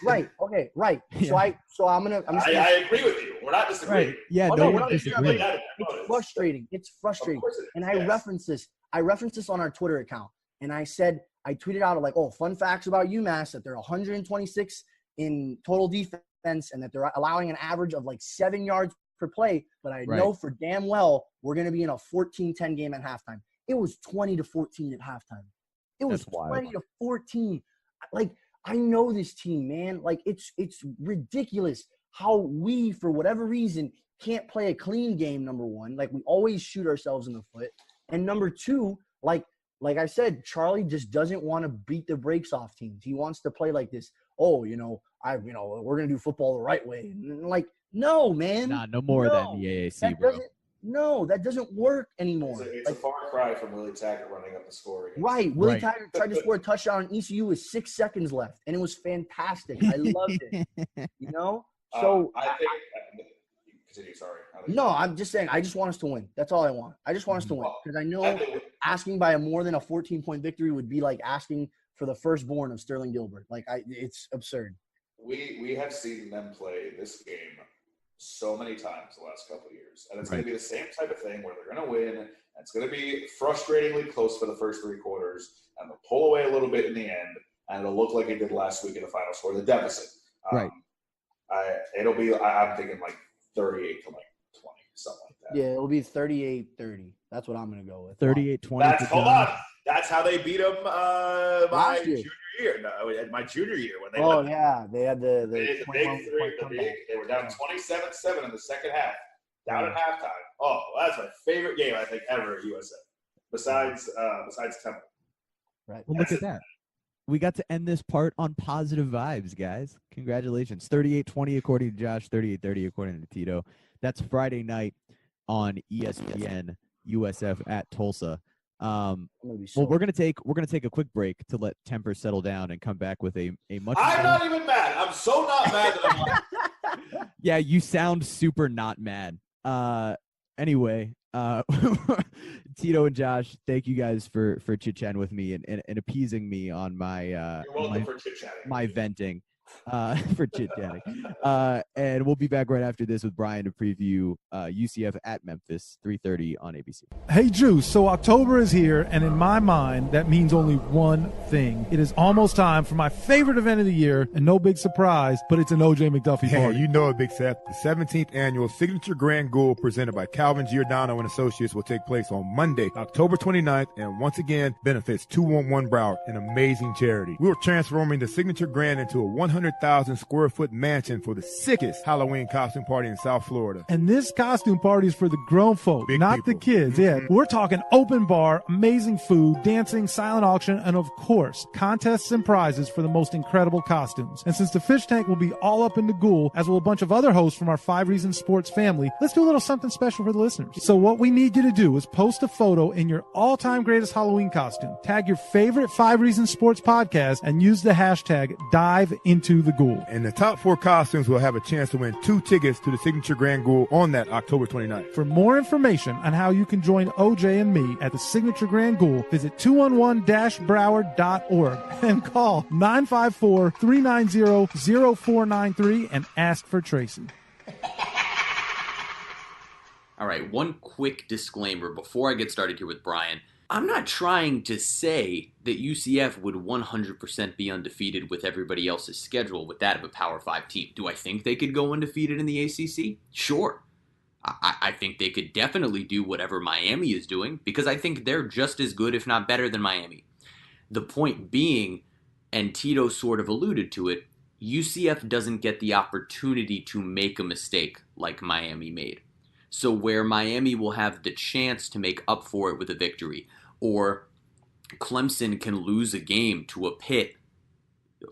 Right. Okay. Right. Yeah. So I'm gonna. I agree with you. We're not disagreeing. Right. Yeah. We're not disagreeing. It's frustrating. It's frustrating. And I referenced this. I referenced this on our Twitter account, and I tweeted out like, oh, fun facts about UMass that they're 126 in total defense, and that they're allowing an average of like 7 yards per play. But I know for damn well we're gonna be in a 14-10 game at halftime. It was 20-14 at halftime. It was 20-14. Like. I know this team, man. Like, it's ridiculous how we, for whatever reason, can't play a clean game, number one. Like, we always shoot ourselves in the foot. And number two, like I said, Charlie just doesn't want to beat the brakes off teams. He wants to play like this, we're going to do football the right way. And like, no, man. Nah, no more than the AAC, bro. No, that doesn't work anymore. It's a far cry from Willie Taggart running up the score. Right. Willie Taggart tried to score a touchdown on ECU with 6 seconds left, and it was fantastic. I loved it. You know? So I think – continue, sorry. No, I'm just saying I just want us to win. That's all I want. I just want us to win because I know asking by more than a 14-point victory would be like asking for the firstborn of Sterling Gilbert. Like, it's absurd. We have seen them play this game so many times the last couple of years. And it's going to be the same type of thing where they're going to win. And it's going to be frustratingly close for the first 3 quarters. And they'll pull away a little bit in the end. And it'll look like it did last week in the final score, the deficit. I'm thinking like 38 to like 20, something like that. Yeah, it'll be 38-30. That's what I'm going to go with. 38-20. Hold on. That's how they beat them my junior year. No, my junior year when they they had the big three. They were down 27-7 in the second half, down at halftime. Oh, that's my favorite game I think ever at USF, besides Temple. Right. Well, look at that. We got to end this part on positive vibes, guys. Congratulations. 38-20 according to Josh, 38-30 according to Tito. That's Friday night on ESPN USF at Tulsa. Well, we're gonna take a quick break to let temper settle down and come back with a much. I'm not even mad. I'm I'm so not mad that I'm like. Yeah, you sound super not mad. Anyway, Tito and Josh, thank you guys for chit-chatting with me and appeasing me on my You're welcome for chit-chatting. my venting for chit-chatting. And we'll be back right after this with Brian to preview UCF at Memphis, 3:30 on ABC. Hey, Juice, so October is here, and in my mind, that means only one thing. It is almost time for my favorite event of the year, and no big surprise, but it's an O.J. McDuffie party. You know it, Big Seth. The 17th annual Signature Grand Ghoul presented by Calvin Giordano and Associates will take place on Monday, October 29th, and once again benefits 211 Broward, an amazing charity. We are transforming the Signature Grand into a 100,000 square foot mansion for the sickest Halloween costume party in South Florida. And this costume party is for the grown folk, Big not people. the kids. Yeah, we're talking open bar, amazing food, dancing, silent auction, and of course, contests and prizes for the most incredible costumes. And since the fish tank will be all up in the ghoul, as will a bunch of other hosts from our 5 Reasons Sports family, let's do a little something special for the listeners. So what we need you to do is post a photo in your all-time greatest Halloween costume, tag your favorite 5 Reasons Sports podcast, and use the hashtag Dive Into the Ghoul. And the top 4 costumes will have a chance to win 2 tickets to the Signature Grand Ghoul on that October 29th. For more information on how you can join OJ and me at the Signature Grand Ghoul, visit 211-Broward.org and call 954-390-0493 and ask for Tracy. All right, one quick disclaimer before I get started here with Brian. I'm not trying to say that UCF would 100% be undefeated with everybody else's schedule with that of a Power 5 team. Do I think they could go undefeated in the ACC? Sure. I think they could definitely do whatever Miami is doing because I think they're just as good, if not better, than Miami. The point being, and Tito sort of alluded to it, UCF doesn't get the opportunity to make a mistake like Miami made. So where Miami will have the chance to make up for it with a victory, or Clemson can lose a game to a Pitt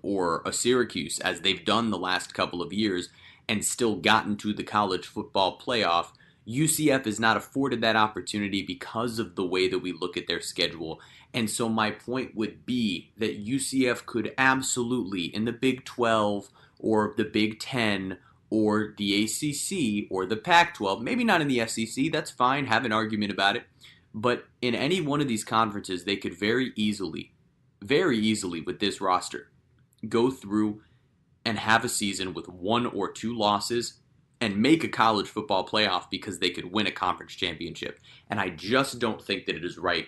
or a Syracuse, as they've done the last couple of years, and still gotten to the college football playoff, UCF is not afforded that opportunity because of the way that we look at their schedule. And so my point would be that UCF could absolutely, in the Big 12 or the Big 10 or the ACC or the Pac-12, maybe not in the SEC, that's fine, have an argument about it, but in any one of these conferences, they could very easily with this roster, go through and have a season with 1 or 2 losses and make a college football playoff because they could win a conference championship. And I just don't think that it is right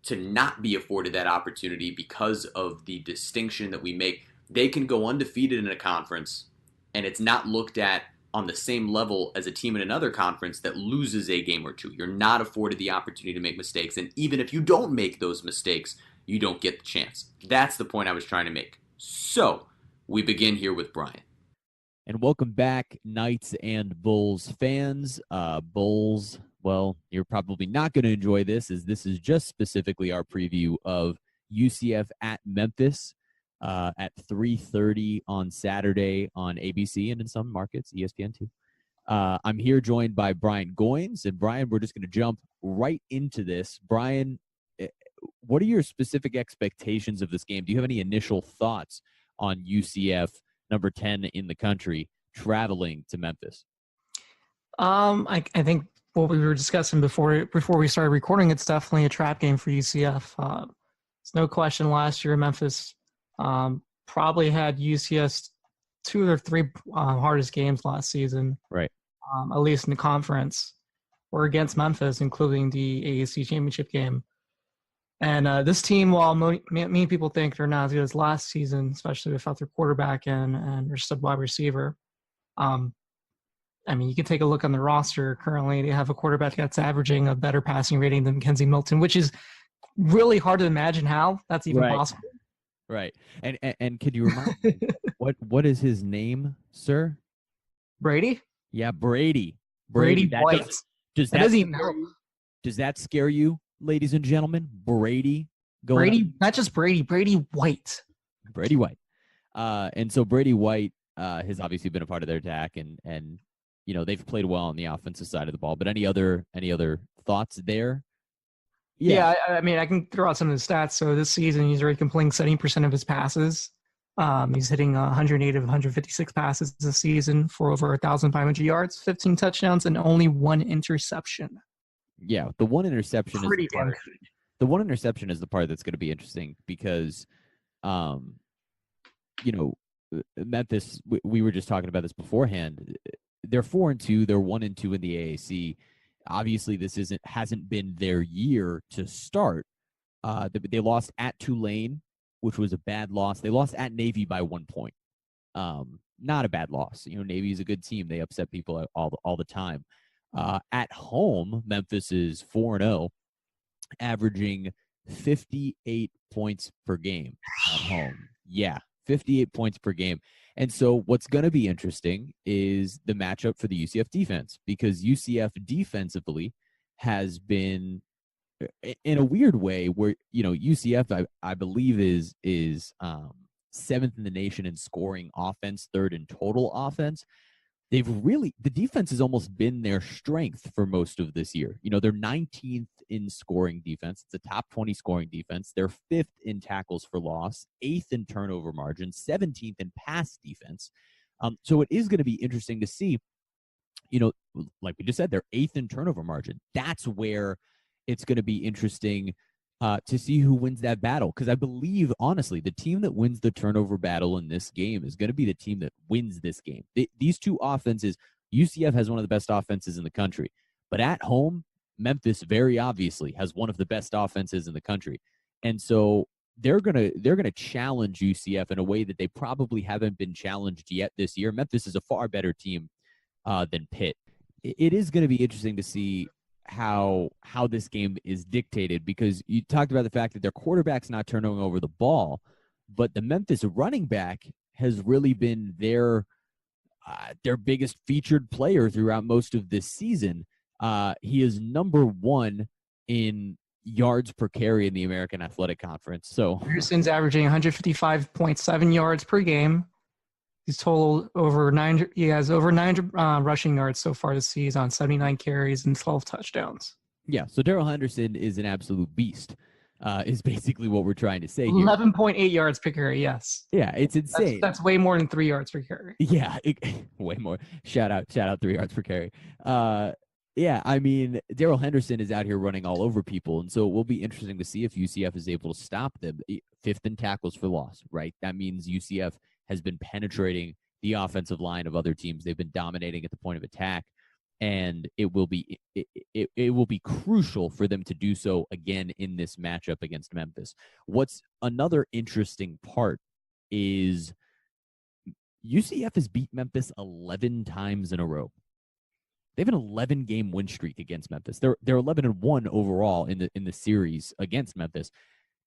to not be afforded that opportunity because of the distinction that we make. They can go undefeated in a conference, and it's not looked at on the same level as a team in another conference that loses a game or 2. You're not afforded the opportunity to make mistakes, and even if you don't make those mistakes, you don't get the chance. That's the point I was trying to make. So, we begin here with Brian. And welcome back, Knights and Bulls fans. Bulls, well, you're probably not going to enjoy this, as this is just specifically our preview of UCF at Memphis at 3:30 on Saturday on ABC and in some markets, ESPN too. I'm here joined by Brian Goins. And Brian, we're just going to jump right into this. Brian, what are your specific expectations of this game? Do you have any initial thoughts on UCF, number 10 in the country, traveling to Memphis? I think what we were discussing before we started recording, it's definitely a trap game for UCF. It's no question last year Memphis probably had UCF's 2 or 3 hardest games last season. Right. At least in the conference, were against Memphis, including the AAC championship game. And this team, while many people think they're not as good as last season, especially without their quarterback and their stud wide receiver, I mean, you can take a look on the roster. Currently, they have a quarterback that's averaging a better passing rating than Mackenzie Milton, which is really hard to imagine how that's even possible. Right. And could you remind me, what is his name, sir? Brady? Yeah, Brady. Brady White. Does that scare you, ladies and gentlemen? Brady. Not just Brady, Brady White. Brady White. And so Brady White has obviously been a part of their attack, and you know, they've played well on the offensive side of the ball. But any other thoughts there? Yeah, I mean, I can throw out some of the stats. So this season, he's already completing 70% of his passes. He's hitting 108 of 156 passes this season for over 1,500 yards, 15 touchdowns, and only one interception. Yeah, the one interception Pretty is damn good. the one interception is the part that's going to be interesting because, Memphis. We were just talking about this beforehand. They're 4-2. They're 1-2 in the AAC. Obviously, this hasn't been their year to start. They lost at Tulane, which was a bad loss. They lost at Navy by 1 point. Not a bad loss. Navy is a good team. They upset people all the time. At home, Memphis is 4-0, averaging 58 points per game at home. Yeah, 58 points per game. And so what's going to be interesting is the matchup for the UCF defense, because UCF defensively has been, in a weird way, where UCF I believe is seventh in the nation in scoring offense, third in total offense. The defense has almost been their strength for most of this year. They're 19th in scoring defense. It's a top 20 scoring defense. They're 5th in tackles for loss, 8th in turnover margin, 17th in pass defense. So it is going to be interesting to see, like we just said, they're 8th in turnover margin. That's where it's going to be interesting to see who wins that battle. Because I believe, honestly, the team that wins the turnover battle in this game is going to be the team that wins this game. These two offenses, UCF has one of the best offenses in the country. But at home, Memphis very obviously has one of the best offenses in the country. And so they're gonna challenge UCF in a way that they probably haven't been challenged yet this year. Memphis is a far better team than Pitt. It is going to be interesting to see how this game is dictated, because you talked about the fact that their quarterback's not turning over the ball, but the Memphis running back has really been their biggest featured player throughout most of this season. He is number 1 in yards per carry in the American Athletic Conference. So Pearson's averaging 155.7 yards per game. He's totaled over 900. He has over 900 rushing yards so far this season on 79 carries and 12 touchdowns. Yeah, so Darrell Henderson is an absolute beast. Is basically what we're trying to say here. 11.8 yards per carry. Yes. Yeah, it's insane. That's way more than 3 yards per carry. Yeah, way more. Shout out 3 yards per carry. Yeah, I mean, Darrell Henderson is out here running all over people, and so it will be interesting to see if UCF is able to stop them. 5th in tackles for loss, right? That means UCF has been penetrating the offensive line of other teams. They've been dominating at the point of attack, and it will be crucial for them to do so again in this matchup against Memphis. What's another interesting part is UCF has beat Memphis 11 times in a row. They have an 11-game win streak against Memphis. They're 11-1 overall in the series against Memphis.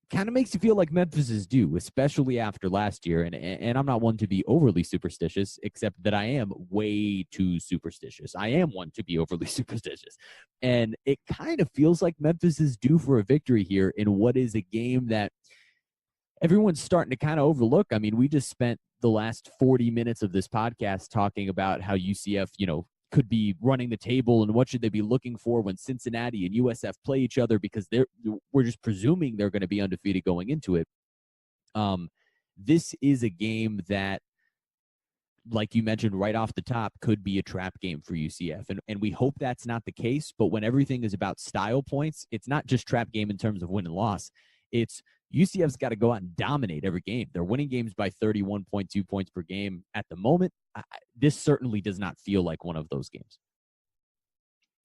Kind of makes you feel like Memphis is due, especially after last year. And I'm not one to be overly superstitious, except that I am way too superstitious. I am one to be overly superstitious. And it kind of feels like Memphis is due for a victory here in what is a game that everyone's starting to kind of overlook. I mean, we just spent the last 40 minutes of this podcast talking about how UCF, could be running the table and what should they be looking for when Cincinnati and USF play each other, because we're just presuming they're going to be undefeated going into it. This is a game that, like you mentioned right off the top, could be a trap game for UCF. And we hope that's not the case, but when everything is about style points, it's not just trap game in terms of win and loss. It's UCF's got to go out and dominate every game. They're winning games by 31.2 points per game at the moment. This certainly does not feel like one of those games.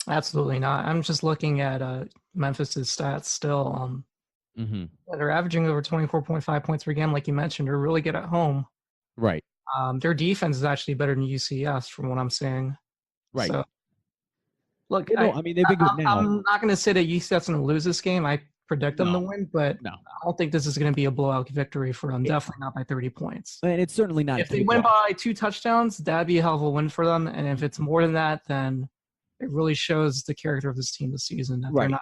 Absolutely not. I'm just looking at Memphis's stats still. They're averaging over 24.5 points per game, like you mentioned. They're really good at home. Right. Their defense is actually better than UCF's from what I'm seeing. Right. So, look, they've been good now. I'm not going to say that UCF's going to lose this game. I predict them to win, but I don't think this is going to be a blowout victory for them. Definitely not by 30 points. And it's certainly not. If they win by 2 touchdowns, that'd be a hell of a win for them. And if it's more than that, then it really shows the character of this team this season, that they're not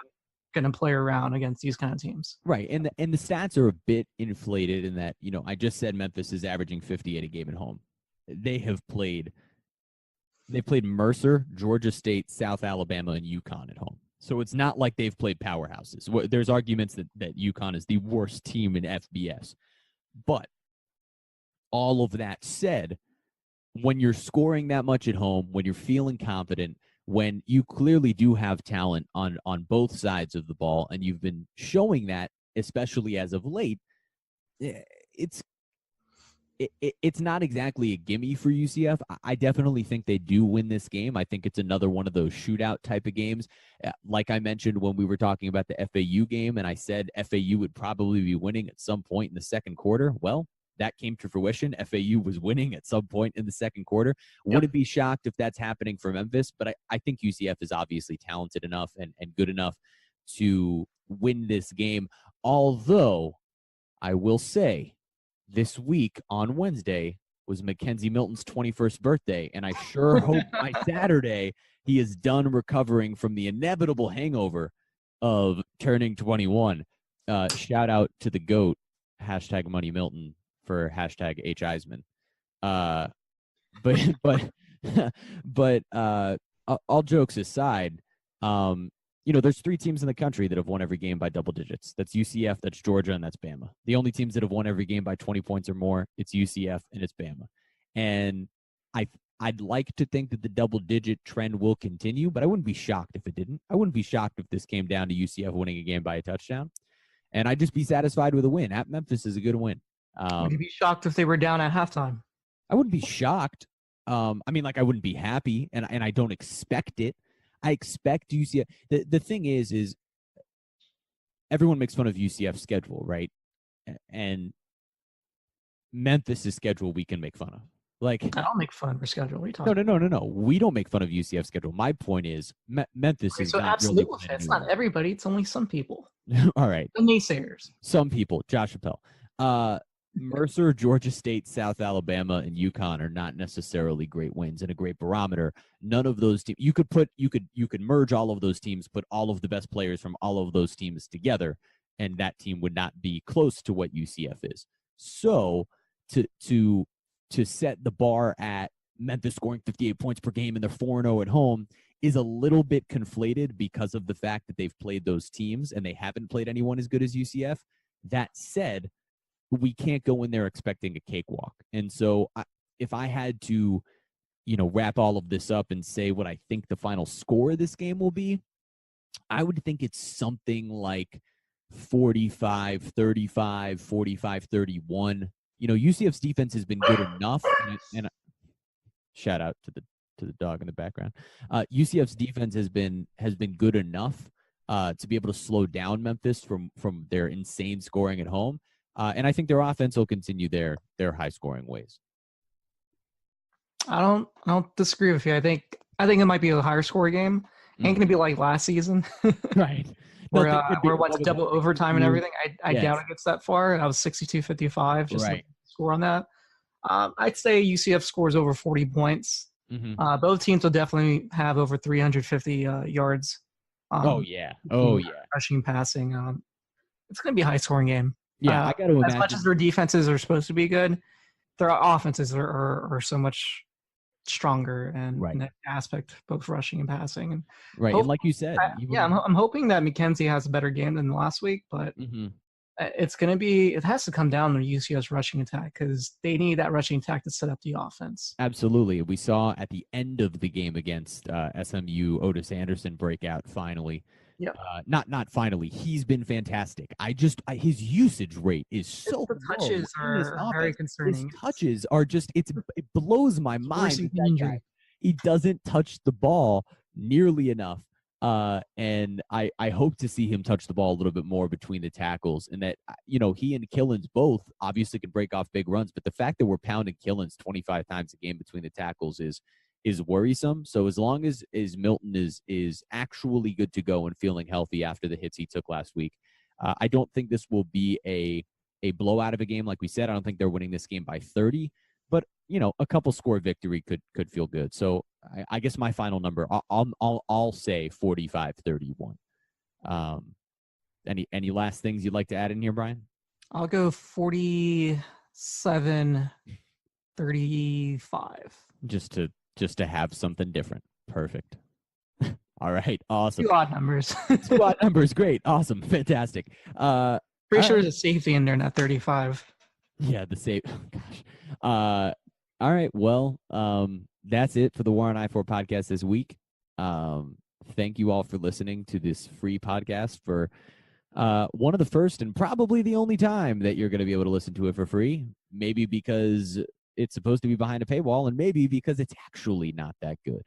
going to play around against these kind of teams. Right. And the stats are a bit inflated in that, I just said Memphis is averaging 58 a game at home. They played Mercer, Georgia State, South Alabama, and UConn at home. So it's not like they've played powerhouses. There's arguments that UConn is the worst team in FBS. But all of that said, when you're scoring that much at home, when you're feeling confident, when you clearly do have talent on both sides of the ball, and you've been showing that, especially as of late, it's not exactly a gimme for UCF. I definitely think they do win this game. I think it's another one of those shootout type of games. Like I mentioned when we were talking about the FAU game, and I said FAU would probably be winning at some point in the second quarter. Well, that came to fruition. FAU was winning at some point in the second quarter. Wouldn't be shocked if that's happening for Memphis, but I think UCF is obviously talented enough and good enough to win this game. Although, I will say, this week on Wednesday was Mackenzie Milton's 21st birthday, and I sure hope by Saturday he is done recovering from the inevitable hangover of turning 21. Shout out to the GOAT, hashtag Money Milton, for hashtag H. Eisman. But all jokes aside, there's 3 teams in the country that have won every game by double digits. That's UCF, that's Georgia, and that's Bama. The only teams that have won every game by 20 points or more, it's UCF and it's Bama. And I'd like to think that the double-digit trend will continue, but I wouldn't be shocked if it didn't. I wouldn't be shocked if this came down to UCF winning a game by a touchdown. And I'd just be satisfied with a win. At Memphis is a good win. Would you be shocked if they were down at halftime? I wouldn't be shocked. I wouldn't be happy, and I don't expect it. I expect UCF. The thing is everyone makes fun of UCF's schedule, right? And Memphis' schedule we can make fun of. Like, I don't make fun of their schedule. What are you talking No. We don't make fun of UCF's schedule. My point is Memphis is not absolute really. It's not everybody. It's only some people. All right. The naysayers. Some people. Josh Appel. Mercer, Georgia State, South Alabama, and UConn are not necessarily great wins and a great barometer. None of those teams. You could merge all of those teams, put all of the best players from all of those teams together, and that team would not be close to what UCF is. So to set the bar at Memphis scoring 58 points per game and they're 4-0 at home is a little bit conflated because of the fact that they've played those teams and they haven't played anyone as good as UCF. That said, we can't go in there expecting a cakewalk. And so if I had to, wrap all of this up and say what I think the final score of this game will be, I would think it's something like 45-35, 45-31. UCF's defense has been good enough, and shout out to the dog in the background. UCF's defense has been good enough to be able to slow down Memphis from their insane scoring at home. And I think their offense will continue their high-scoring ways. I don't disagree with you. I think it might be a higher score game. Ain't going to be like last season, right? where it went to double overtime and everything. I doubt it gets that far. I was 62-55, just right. Score on that. I'd say UCF scores over 40 points. Mm-hmm. Both teams will definitely have over 350 yards. Rushing and passing. It's going to be a high-scoring game. Yeah, I got to imagine. As much as their defenses are supposed to be good, their offenses are so much stronger in that aspect, both rushing and passing. And and like you said, I'm hoping that Mackenzie has a better game than last week, but it has to come down to UCF's rushing attack because they need that rushing attack to set up the offense. Absolutely. We saw at the end of the game against SMU, Otis Anderson break out finally. Yep. Not finally. He's been fantastic. His usage rate is so the touches are very concerning. His touches are just it blows my mind. That guy, he doesn't touch the ball nearly enough. And I hope to see him touch the ball a little bit more between the tackles, and that he and Killins both obviously can break off big runs, but the fact that we're pounding Killins 25 times a game between the tackles is worrisome. So as long as Milton is actually good to go and feeling healthy after the hits he took last week, I don't think this will be a blowout of a game. Like we said, I don't think they're winning this game by 30, but a couple score victory could feel good. So I guess my final number, I'll say 45-31. Any last things you'd like to add in here, Brian? I'll go 47-35. Just to have something different. Perfect. All right. Awesome. Two odd numbers. Two odd numbers. Great. Awesome. Fantastic. Pretty sure there's a safety in there, not 35. Yeah, the safe. Oh, All right. Well, that's it for the War on I-4 podcast this week. Thank you all for listening to this free podcast for one of the first and probably the only time that you're going to be able to listen to it for free. Maybe because it's supposed to be behind a paywall, and maybe because it's actually not that good.